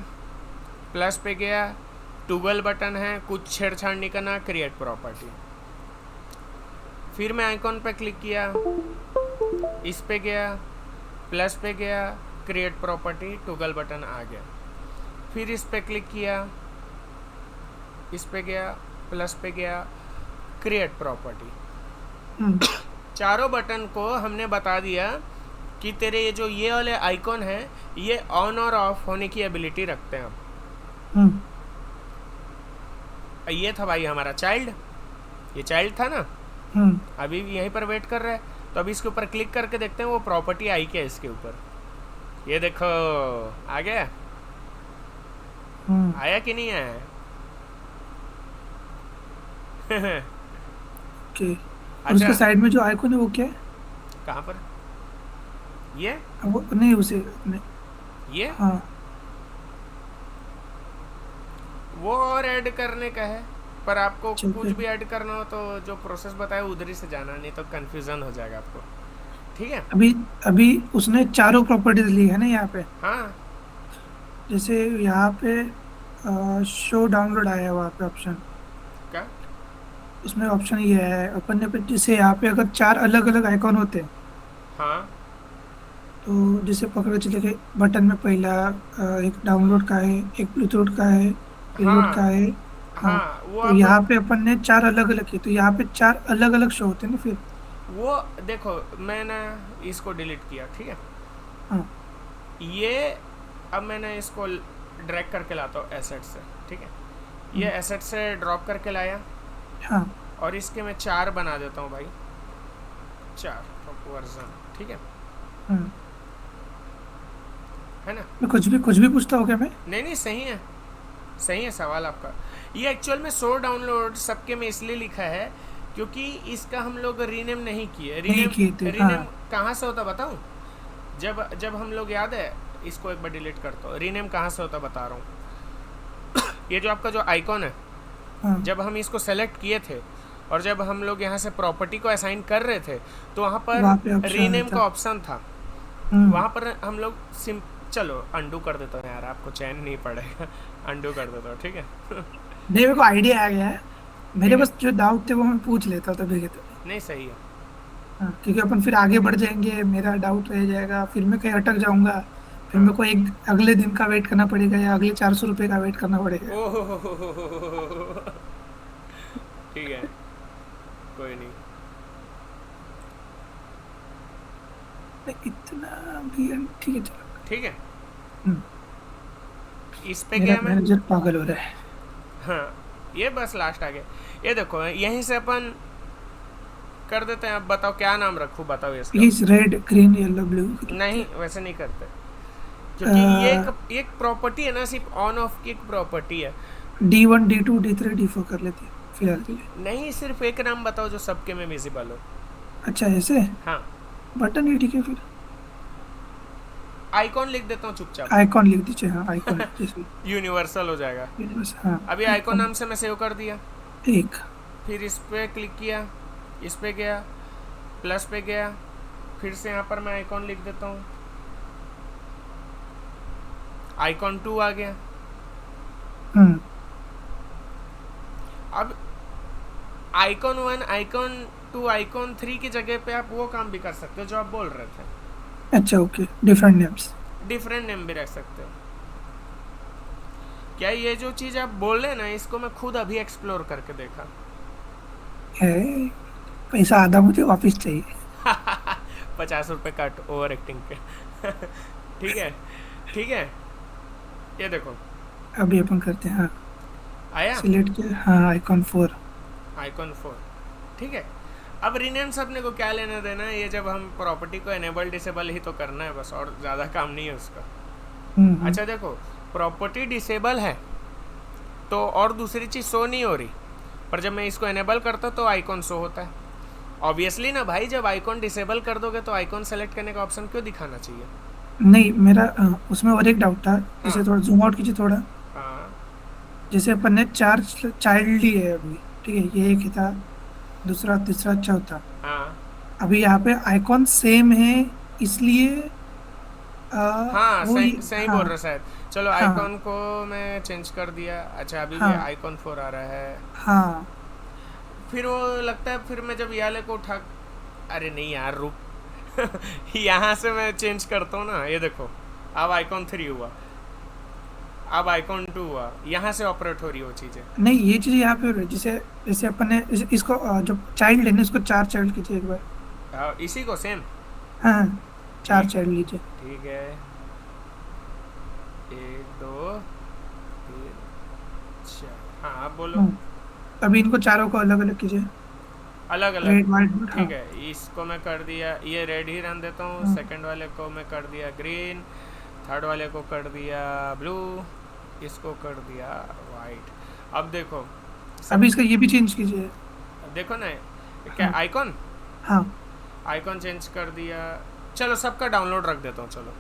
प्लस पे गया, टूगल बटन है, कुछ छेड़छाड़ नहीं करना, क्रिएट प्रॉपर्टी। फिर मैं आइकॉन पे क्लिक किया, इस पे गया, प्लस पे गया, क्रिएट प्रॉपर्टी, टूगल बटन आ गया। फिर इस पे क्लिक किया, इस पे गया, प्लस पे गया, क्रिएट प्रॉपर्टी। हम्म। चारों बटन को हमने बता दिया कि तेरे ये वाले आइकॉन है ये ऑन और ऑफ होने की एबिलिटी रखते हैं। हम्म। अब ये था भाई हमारा चाइल्ड, ये चाइल्ड था ना, हम्म। अभी भी यहीं पर वेट कर रहा है। तो अभी इसके ऊपर क्लिक करके देखते हैं वो प्रॉपर्टी आई क्या इसके ऊपर। ये देखो आ गया, हम्म। आया कि नहीं आया? ओके। और अच्छा, उसके साइड में जो आइकॉन है वो क्या है? कहाँ पर? ये वो नहीं, उसे नहीं। ये हाँ। वो और ऐड करने का है, पर आपको ठीक कुछ है। भी ऐड करना हो तो जो प्रोसेस बताया उधर ही से जाना, नहीं तो कंफ्यूजन हो जाएगा आपको। ठीक है। अभी अभी उसने चारों प्रॉपर्टीज ली है ना यहाँ पे। हाँ जैसे यहाँ पे शो डाउनलोड आया है वहाँ पे ऑप्शन। क्या? उसमें ऑप्शन ये है अपन ने जैसे यहाँ पे अगर चार अलग अलग आइकॉन होते हैं, हाँ तो जैसे पकड़ चले कि बटन में पहला एक डाउनलोड का है, एक ब्लूटूथ का है, रिलोड का हाँ है। हाँ। हाँ, वो तो अब यहाँ पे अपन ने चार अलग अलग किए, तो यहाँ पे चार अलग अलग शो होते हैं ना फिर। वो देखो मैंने इसको डिलीट किया, ठीक है। हाँ। ये अब मैंने इसको ड्रैग करके लाता हूँ एसेट से, ठीक है। ये हम्म। एसेट से ड्रॉप करके लाया, हाँ। और इसके मैं चार बना देता हूँ भाई, चार वर्जन, ठीक है। हम्म। है ना? मैं कुछ भी पूछता हूँ क्या मैं? नहीं नहीं, सही है, सही है सवाल आपका। ये एक्चुअल में शो डाउनलोड सबके में इसलिए लिखा है क्योंकि इसका हम लोग रीनेम नहीं किए। नहीं रीनेम किए थे, रीनेम हाँ। कहाँ से होता बताऊँ? जब जब हम लोग, याद है, इसको एक बार डिलीट करता हूँ। रीनेम कहाँ से होता बता रहा हूँ। ये जो आपका जो आइकॉन है, हाँ। जब हम इसको सेलेक्ट किए थे और जब हम लोग यहाँ से प्रॉपर्टी को असाइन कर रहे थे तो वहाँ पर वहाँ पे ऑप्शन रीनेम था। का ऑप्शन था। हम्म। वहाँ पर हम लोग सिम चलो अंडू कर देता हूँ यार, आपको चैन नहीं पड़ेगा। अंडू कर देता हूँ, ठीक है। नहीं, मेरे को आइडिया आ गया है। मेरे ठीक है, बस जो डाउट थे वो मैं पूछ लेता तभी के तभी। नहीं सही है। हाँ, क्योंकि अपन फिर आगे बढ़ जाएंगे, मेरा डाउट रह जाएगा, फिर मैं कहीं अटक जाऊंगा। फिर हाँ। मेरे को एक अगले दिन का वेट करना पड़ेगा या अगले 400 रुपये का वेट करना पड़ेगा। ओह ठीक है, कोई नहीं। नहीं, इतना भी ठीक है, चलो। ठीक है, हम्म। इस पे मेरा गया मैं। मैनेजर पागल हो रहा है। हाँ, ये बस लास्ट आ गया। ये देखो यहीं से अपन कर देते हैं। अब बताओ क्या नाम रखूँ, बताओ इसका। Please red green yellow blue लिखते नहीं हैं। वैसे नहीं करते, क्योंकि ये एक प्रॉपर्टी है ना, सिर्फ ऑन ऑफ की एक प्रॉपर्टी है। D1 D2 D3 D4 कर लेते हैं फिलहाल के लिए। नहीं, सिर्फ एक नाम बताओ जो सबके में विजिबल हो। अच्छा, ऐसे हाँ, बटन ही ठीक है फिर। आइकॉन लिख देता हूँ चुपचाप, आइकॉन लिख दीजिए, हाँ आइकॉन जैसे। यूनिवर्सल हो जाएगा। बस हाँ। अभी आइकॉन आइकॉन नाम से मैं सेव कर दिया। एक। फिर इस पे क्लिक किया, इस पे गया, प्लस पे गया, फिर से यहाँ पर मैं आइकॉन लिख देता हूँ, आइकॉन 2 आ गया। हम्म। अब आइकॉन 1, आइकॉन 2, आइकॉन 3 की जगह पे आप वो काम भी कर सकते हो जो आप बोल रहे थे, अच्छा okay, different names. Different name भी रख सकते हो। क्या ये जो चीज़ आप बोल रहे हैं ना, इसको मैं खुद अभी एक्सप्लोर करके देखा। है, पैसा आधा मुझे वापस चाहिए। 50 रुपये कट ओवर एक्टिंग के। ठीक है, ठीक है, ये देखो अभी अपन करते हैं, हाँ। आया सिलेक्ट किया, हाँ आइकॉन 4। आइकॉन 4। ठीक है, अब रिनेम्स अपने को क्या लेना देना है, ये जब हम प्रॉपर्टी को एनेबल डिसेबल ही तो करना है बस, और ज़्यादा काम नहीं है उसका। हम्म। अच्छा देखो, प्रॉपर्टी डिसेबल है तो और दूसरी चीज़ शो नहीं हो रही, पर जब मैं इसको एनेबल करता तो आइकॉन शो होता है। ऑब्वियसली ना भाई, जब आइकॉन डिसेबल कर दोगे तो आइकॉन सेलेक्ट करने का ऑप्शन क्यों दिखाना चाहिए। नहीं मेरा उसमें और एक डाउट था, हाँ जैसे थोड़ा जूम आउट कीजिए थोड़ा। हाँ जैसे अपन ने चार चाइल्ड लिए अभी, ठीक है, ये एक ही था, दूसरा तीसरा चौथा। हाँ अभी यहाँ पे आइकॉन सेम है, इसलिए हाँ, वो सही ये, सही बोल रहे हाँ शायद। चलो हाँ आइकॉन को मैं चेंज कर दिया। अच्छा अभी भी हाँ आइकॉन 4 आ रहा है। हाँ। फिर वो लगता है, फिर मैं जब याले को उठा, अरे नहीं यार रुक, यहाँ से मैं चेंज करता हूँ ना, ये देखो अब आइकॉन 3 हुआ, अब आइकॉन 2 हुआ, यहाँ से ऑपरेट हो रही वो चीज़ें। नहीं ये चीज यहाँ पे हो रही है, जैसे जैसे अपन ने इसको जो चाइल्ड है ना, इसको चार चाइल्ड कीजिए एक बार। इसी को सेम। हाँ हाँ, चार ठीक, चाइल्ड लीजिए। ठीक है, 1 2 3 4, हाँ अब बोलो। हम्म। अभी इनको चारों को अलग अलग कीजिए, अलग अलग, रेड वाइट, हाँ। ठीक है, इसको मैं कर दिया, ये रेड ही रहने देता हूँ, हाँ। सेकंड वाले को मैं कर दिया ग्रीन, थर्ड वाले को कर दिया ब्लू, इसको कर दिया वाइट। अब देखो सब, अभी इसका ये भी चेंज कीजिए। देखो ना, क्या हाँ आइकॉन, हाँ। आइकॉन चेंज कर दिया। चलो सबका डाउनलोड रख देता हूँ, चलो,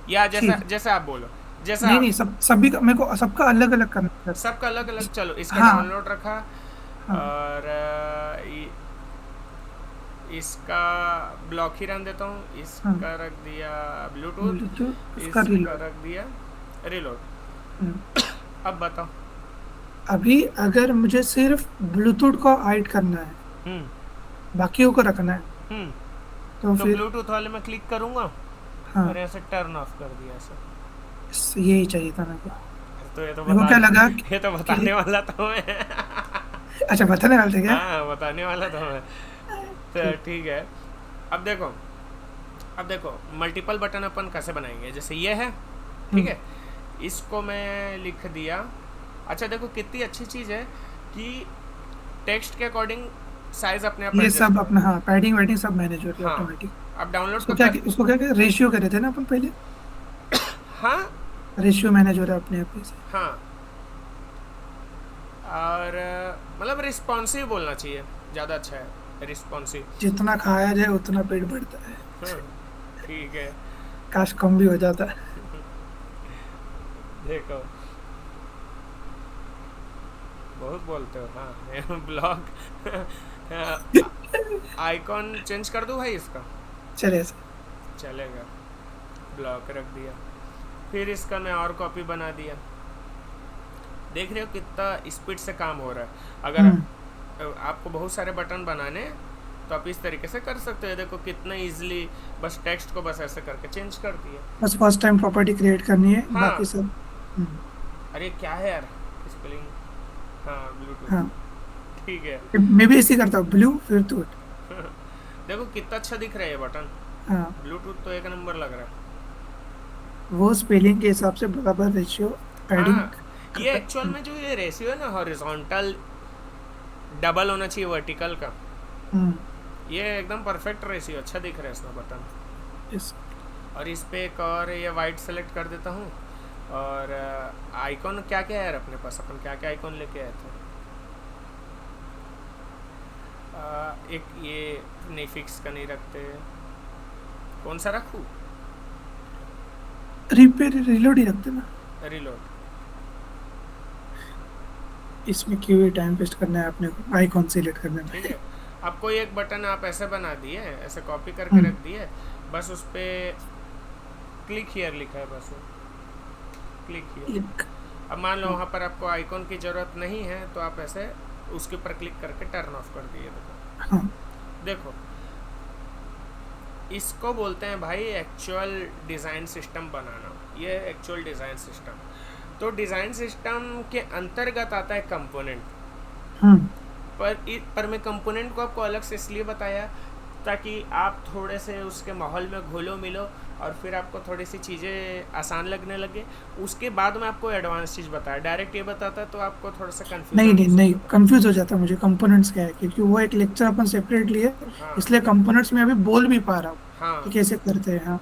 या जैसा ठीक। जैसा आप बोलो, जैसा नहीं नहीं, सब सभी का मेरे को सबका अलग अलग करना है। सबका अलग अलग। चलो इसका हाँ डाउनलोड रखा, हाँ। और इसका ब्लॉक ही रहने देता हूँ, हाँ इसका रख दिया ब्लूटूथ, ब्लूटूथ, उसका इसका रीलोड। रख दिया रिलोड। हम्म। अब बताओ। अभी अगर मुझे सिर्फ ब्लूटूथ को ऐड करना है, हम्म बाकियों को रखना है, हम्म तो तो फिर। ब्लूटूथ वाले में क्लिक करूँगा हाँ, और ऐसे टर्न ऑफ कर दिया ऐसे। यही चाहिए था मेरे को। तो ये तो मेरे को क्या लगा ये तो कि बताने वाला था मैं। अच्छा बताने वाले थे क्या? हाँ बताने वाला था मैं। तो ठीक। ठीक है, अब देखो, अब देखो मल्टीपल बटन अपन कैसे बनाएंगे, जैसे ये है, ठीक हम्म। है, इसको मैं लिख दिया। अच्छा देखो कितनी अच्छी चीज़ है कि टेक्स्ट के अकॉर्डिंग साइज अपने आप ये एडजस्ट सब हो। अपना, हाँ पैडिंग वैडिंग सब मैनेज हो रही है हाँ, ऑटोमेटिक। अब डाउनलोड उसको को क्या, कर, उसको क्या रेशियो करे थे ना अपन पहले, हाँ रेशियो मैनेज हो रहा है अपने आप से। हाँ, और मतलब रिस्पॉन्सिव बोलना चाहिए, ज़्यादा अच्छा है रिस्पॉन्सिव। जितना खाया जाए उतना पेट बढ़ता है। हाँ ठीक है, काश कम भी हो जाता है। देखो बहुत बोलते हो। हाँ ब्लॉग, आइकॉन चेंज कर दूँ भाई इसका, चलिए। चलेगा, ब्लॉक रख दिया। फिर इसका मैं और कॉपी बना दिया। देख रहे हो कितना स्पीड से काम हो रहा है। अगर हम्म। आपको बहुत सारे बटन बनाने, तो आप इस तरीके से कर सकते हो। देखो कितना इजीली, बस टेक्स्ट को बस ऐसे करके चेंज कर दिया। बस फर्स्ट टाइम प्रॉपर्टी क्रिएट करनी है, हाँ, बाकी सब। हम्म। अरे क्या है यार स्पेलिंग, हाँ हाँ, ब्लूटूथ, ठीक है। मैं भी ऐसे ही करता हूँ, ब्लू फिर टूट। देखो कितना अच्छा दिख रहा है ये बटन, हाँ, ब्लूटूथ तो एक नंबर लग रहा है। वो स्पेलिंग के हिसाब से बराबर रेशियो पैडिंग हाँ, ये करता है। एक्चुअल में जो ये रेशियो है ना, हॉरिजॉन्टल डबल होना चाहिए वर्टिकल का, हम्म। ये एकदम परफेक्ट रेशियो, अच्छा दिख रहा है इसमें बटन। यस। और इस पे एक और ये वाइट सेलेक्ट कर देता हूँ। और आइकॉन क्या क्या है यार अपने पास, अपन क्या क्या आइकॉन लेके आए थे। एक ये नहीं, फिक्स का नहीं रखते, कौन सा रखूँ। रिपेयर रिलोड ही रखते ना। रिलोड। इसमें क्यों ही टाइम वेस्ट करना है अपने को, आइकॉन सिलेक्ट करने में। ठीक है, अब कोई एक बटन आप ऐसे बना दिए, ऐसे कॉपी करके हम्म। रख दिए, बस उस पर क्लिक हियर लिखा है, बस वो क्लिक हियर। क्लिक। अब मान लो वहाँ पर आपको आइकॉन की ज़रूरत नहीं है, तो आप ऐसे उसके ऊपर क्लिक करके टर्न ऑफ कर दिए। देखो, हाँ। देखो इसको बोलते हैं भाई एक्चुअल डिज़ाइन सिस्टम बनाना। ये एक्चुअल डिज़ाइन सिस्टम। तो डिज़ाइन सिस्टम के अंतर्गत आता है कंपोनेंट। हम्म। पर मैं कंपोनेंट को आपको अलग से इसलिए बताया ताकि आप थोड़े से उसके माहौल में घुलो मिलो, और फिर आपको थोड़ी सी चीज़ें आसान लगने लगे। उसके बाद में आपको एडवांस चीज़ बताया, डायरेक्ट ये बताता तो आपको थोड़ा सा नहीं कन्फ्यूज़न नहीं हो नहीं, सकता था। कंफ्यूज हो जाता मुझे कंपोनेंट्स क्या है, क्योंकि वो एक लेक्चर अपन सेपरेट लिए, हाँ इसलिए कंपोनेंट्स में अभी बोल भी पा रहा हूँ हाँ। कि कैसे करते हैं। हाँ।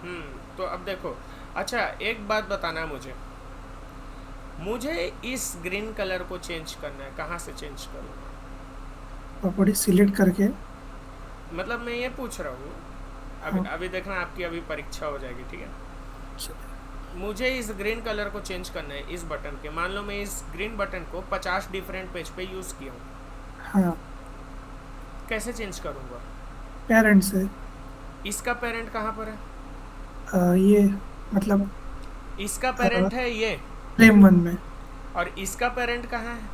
तो अब देखो, अच्छा एक बात बताना है मुझे, मुझे इस ग्रीन कलर को चेंज करना है, कहाँ से चेंज करूँ? प्रॉपर्टी सिलेक्ट करके। मतलब मैं ये पूछ रहा हूँ, अभी हाँ। अभी देखना आपकी अभी परीक्षा हो जाएगी, ठीक है? मुझे इस ग्रीन कलर को चेंज करना है इस बटन के। मान लो मैं इस ग्रीन बटन को 50 डिफरेंट पेज पे यूज़ किया हूँ, हाँ। कैसे चेंज करूँगा? पेरेंट से। इसका पेरेंट कहाँ पर है? ये मतलब इसका पेरेंट है ये, फ्रेम वन में। और इसका पेरेंट कहाँ है?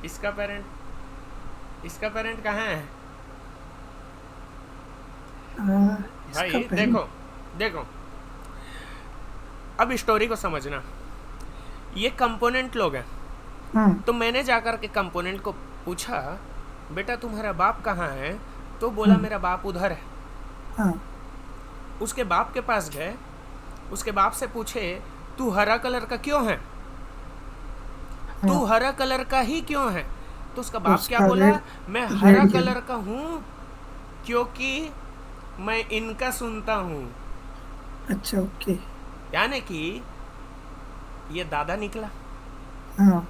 इसका पेरेंट, इसका पेरेंट कहाँ है? इसका भाई पेरेंट। देखो, देखो अब स्टोरी को समझना। ये कंपोनेंट लोग हैं, हाँ। तो मैंने जाकर के कंपोनेंट को पूछा, बेटा तुम्हारा बाप कहाँ है? तो बोला हम्म। मेरा बाप उधर है। हाँ। उसके बाप के पास गए, उसके बाप से पूछे तू हरा कलर का क्यों है? हाँ। तू हरा कलर का ही क्यों है? तो उसका तो बाप क्या उसका बोला? रेड। मैं हरा रेड क्या है? कलर का हूँ क्योंकि मैं इनका सुनता हूँ। अच्छा, ओके। यानी कि ये दादा निकला। हाँ।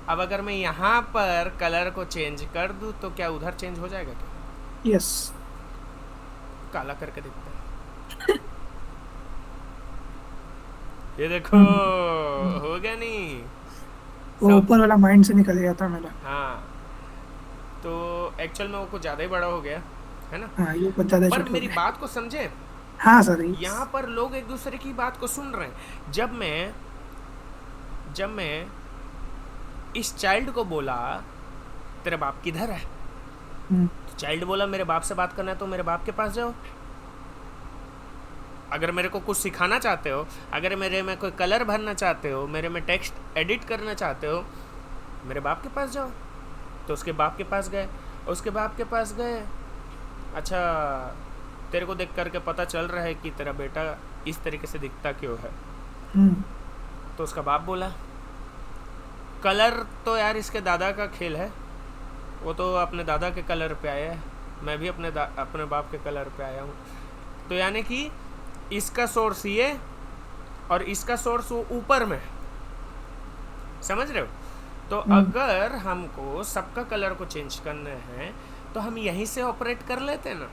अब अगर मैं यहाँ पर कलर को चेंज कर दूँ तो क्या उधर चेंज हो जाएगा क्या? यस। काला करके दिखता है। ये देखो, हम्म। हो गया नहीं वो सब? ऊपर वाला माइंड से निकल गया था मेरा। हाँ, तो एक्चुअल में वो कुछ ज़्यादा ही बड़ा हो गया, है ना? हाँ, ये कुछ ज्यादा पर छोटा हो मेरी गया। बात को समझे, हाँ सर। यहाँ पर लोग एक दूसरे की बात को सुन रहे हैं। जब मैं इस चाइल्ड को बोला तेरा बाप किधर है, हम्म। तो चाइल्ड बोला मेरे बाप से बात करना है तो मेरे बाप के पास जाओ। अगर मेरे को कुछ सिखाना चाहते हो, अगर मेरे में कोई कलर भरना चाहते हो, मेरे में टेक्स्ट एडिट करना चाहते हो, मेरे बाप के पास जाओ। तो उसके बाप के पास गए, उसके बाप के पास गए। अच्छा, तेरे को देख करके पता चल रहा है कि तेरा बेटा इस तरीके से दिखता क्यों है? हम्म। तो उसका बाप बोला कलर तो यार इसके दादा का खेल है, वो तो अपने दादा के कलर पे आया है, मैं भी अपने बाप के कलर पे आया हूँ। तो यानी कि इसका सोर्स ये और इसका सोर्स वो ऊपर में, समझ रहे हो? तो हम्म। अगर हमको सबका कलर को चेंज करना है तो हम यहीं से ऑपरेट कर लेते हैं ना।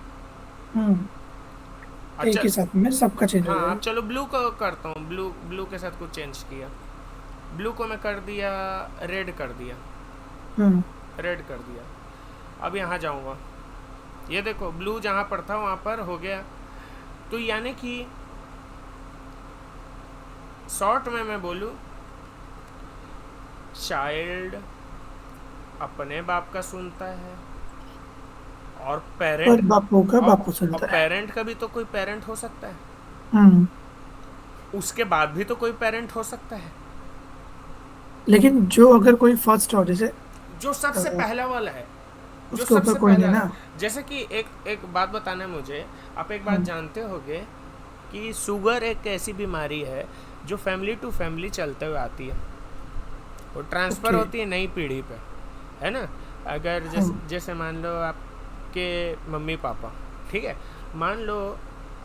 हम्म। एक अच्छा, ही साथ में सबका चेंज हो हाँ अब जाएगा। चलो ब्लू को करता हूँ। ब्लू ब्लू के साथ कुछ चेंज किया, ब्लू को मैं कर दिया रेड कर दिया, हम्म। रेड कर दिया। अब यहाँ जाऊँगा, ये देखो ब्लू जहाँ पर था वहाँ पर हो गया। तो यानी कि शॉर्ट में मैं बोलूँ, चाइल्ड अपने बाप का सुनता है, और और पेरेंट, बापू का और, बापू और सुनता है। पेरेंट का भी तो कोई पेरेंट हो सकता है, हम्म। उसके बाद भी तो कोई पेरेंट हो सकता है। लेकिन जो अगर कोई फर्स्ट हो, जैसे जो सबसे अ, पहला वाला है, जो उसके ऊपर सबसे कोई नहीं पहला ना। है। जैसे कि एक एक बात बताना है मुझे, आप एक बात हम्म। जानते होगे कि शुगर एक ऐसी बीमारी है जो फैमिली टू फैमिली चलते हुए आती है, वो ट्रांसफ़र ओके। होती है नई पीढ़ी पे, है ना? अगर हाँ। जैसे जैसे मान लो आपके मम्मी पापा, ठीक है, मान लो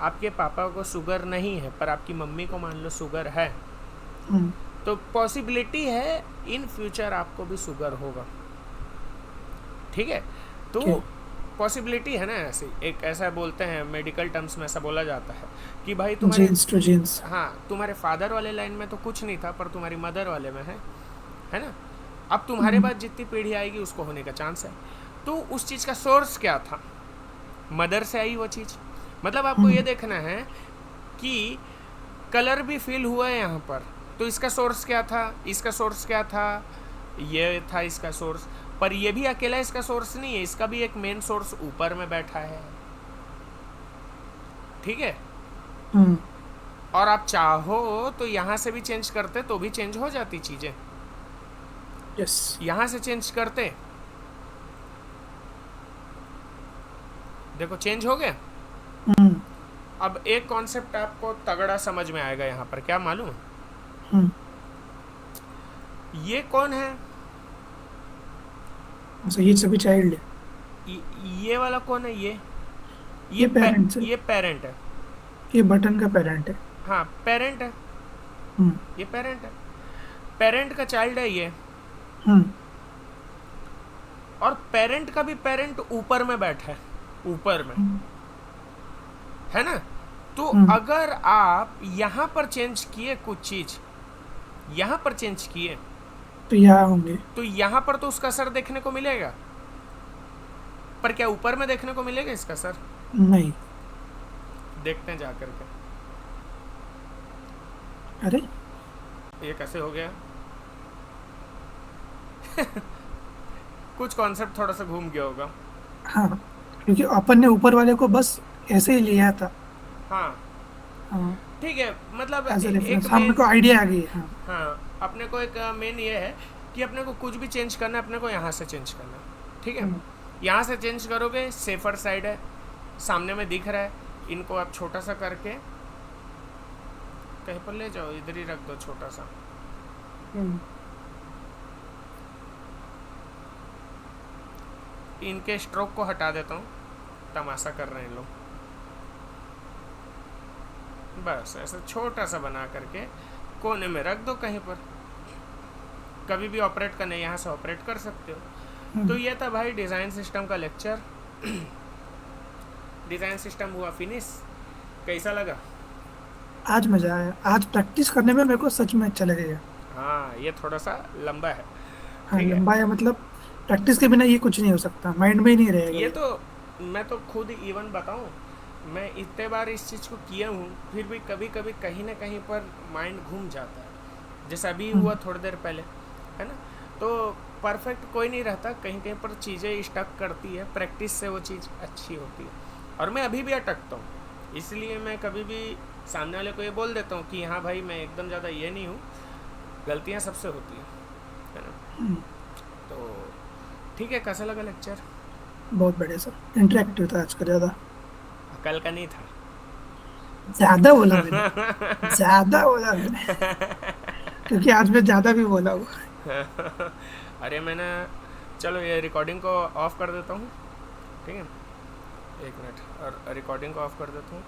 आपके पापा को शुगर नहीं है पर आपकी मम्मी को मान लो शुगर है, हम्म। तो पॉसिबिलिटी है इन फ्यूचर आपको भी शुगर होगा, ठीक है? तो ओके। पॉसिबिलिटी है ना ऐसी, एक ऐसा बोलते हैं मेडिकल टर्म्स में, ऐसा बोला जाता है कि भाई तुम्हारे, जीन्स टू जीन्स। हाँ तुम्हारे फादर वाले लाइन में तो कुछ नहीं था पर तुम्हारी मदर वाले में है ना। अब तुम्हारे बाद जितनी पीढ़ी आएगी उसको होने का चांस है। तो उस चीज़ का सोर्स क्या था, मदर से आई वो चीज़। मतलब आपको ये देखना है कि कलर भी फील हुआ है यहाँ पर, तो इसका सोर्स क्या था, इसका सोर्स क्या था, ये था इसका सोर्स। पर ये भी अकेला इसका सोर्स नहीं है, इसका भी एक मेन सोर्स ऊपर में बैठा है, ठीक है। और आप चाहो तो यहाँ से भी चेंज करते तो भी चेंज हो जाती चीज़ें। यस। यहाँ से चेंज करते, देखो चेंज हो गया। अब एक कॉन्सेप्ट आपको तगड़ा समझ में आएगा यहाँ पर, क्या मालूम, ये कौन है, ये सभी चाइल्ड है। ये वाला कौन है, ये पेरेंट्स है। ये पेरेंट है। ये बटन का पेरेंट है। हाँ पेरेंट है, ये पेरेंट है, पेरेंट का चाइल्ड है ये। और पेरेंट का भी पेरेंट ऊपर में बैठा है, ऊपर में, है ना। तो अगर आप यहाँ पर चेंज किए कुछ चीज, यहाँ पर चेंज किए तो यहाँ होंगे, तो यहाँ पर तो उसका असर देखने को मिलेगा, पर क्या ऊपर में देखने को मिलेगा इसका असर? नहीं। देखते हैं जाकर के। अरे ये कैसे हो गया? कुछ कॉन्सेप्ट थोड़ा सा घूम गया होगा। हाँ, क्योंकि अपन ने ऊपर वाले को बस ऐसे ही लिया था। हाँ हाँ, ठीक है, मतलब एज ए एक रेफरेंस मेन, हमको आइडिया आ गई। हाँ हाँ अपने को एक मेन ये है कि अपने को कुछ भी चेंज करना है, अपने को यहाँ से चेंज करना है, ठीक है। यहाँ से चेंज करोगे, सेफर साइड है, सामने में दिख रहा है, इनको आप छोटा सा करके कहीं पर ले जाओ, इधर ही रख दो छोटा सा। इनके स्ट्रोक को हटा देता हूँ, तमाशा कर रहे हैं लोग। बस ऐसा छोटा सा बना करके कोने में रख दो कहीं पर, कभी भी ऑपरेट करने यहाँ से ऑपरेट कर सकते हो। तो ये था भाई डिज़ाइन सिस्टम का लेक्चर। डिज़ाइन सिस्टम हुआ फिनिश। कैसा लगा? आज मजा आया, आज प्रैक्टिस करने में मेरे को सच में अच्छा लगेगा। हाँ ये थोड़ा सा लंबा है, हाँ, ठीक है। लंबा है, मतलब प्रैक्टिस के बिना ये कुछ नहीं हो सकता, माइंड में ही नहीं रहेगा ये तो मैं तो खुद इवन बताऊँ, मैं इतने बार इस चीज़ को किया हूँ, फिर भी कभी कभी कहीं ना कहीं पर माइंड घूम जाता है, जैसा अभी हुआ थोड़ी देर पहले, है ना। तो परफेक्ट कोई नहीं रहता, कहीं कहीं पर चीज़ें स्टक करती है, प्रैक्टिस से वो चीज़ अच्छी होती है। और मैं अभी भी अटकता हूँ, इसलिए मैं कभी भी सामने वाले को ये बोल देता हूँ कि हाँ भाई मैं एकदम ज़्यादा ये नहीं हूँ, गलतियाँ सबसे होती है ना। तो ठीक है, कैसा लगा लेक्चर? बहुत बढ़िया सर, इंटरेक्टिव था आज का ज़्यादा। कल का नहीं था। ज़्यादा बोला मैंने, ज़्यादा बोला मैंने, क्योंकि आज मैं ज़्यादा भी बोला हूँ। अरे मैंने, चलो ये रिकॉर्डिंग को ऑफ कर देता हूँ, ठीक है, एक मिनट, और रिकॉर्डिंग को ऑफ कर देता हूँ।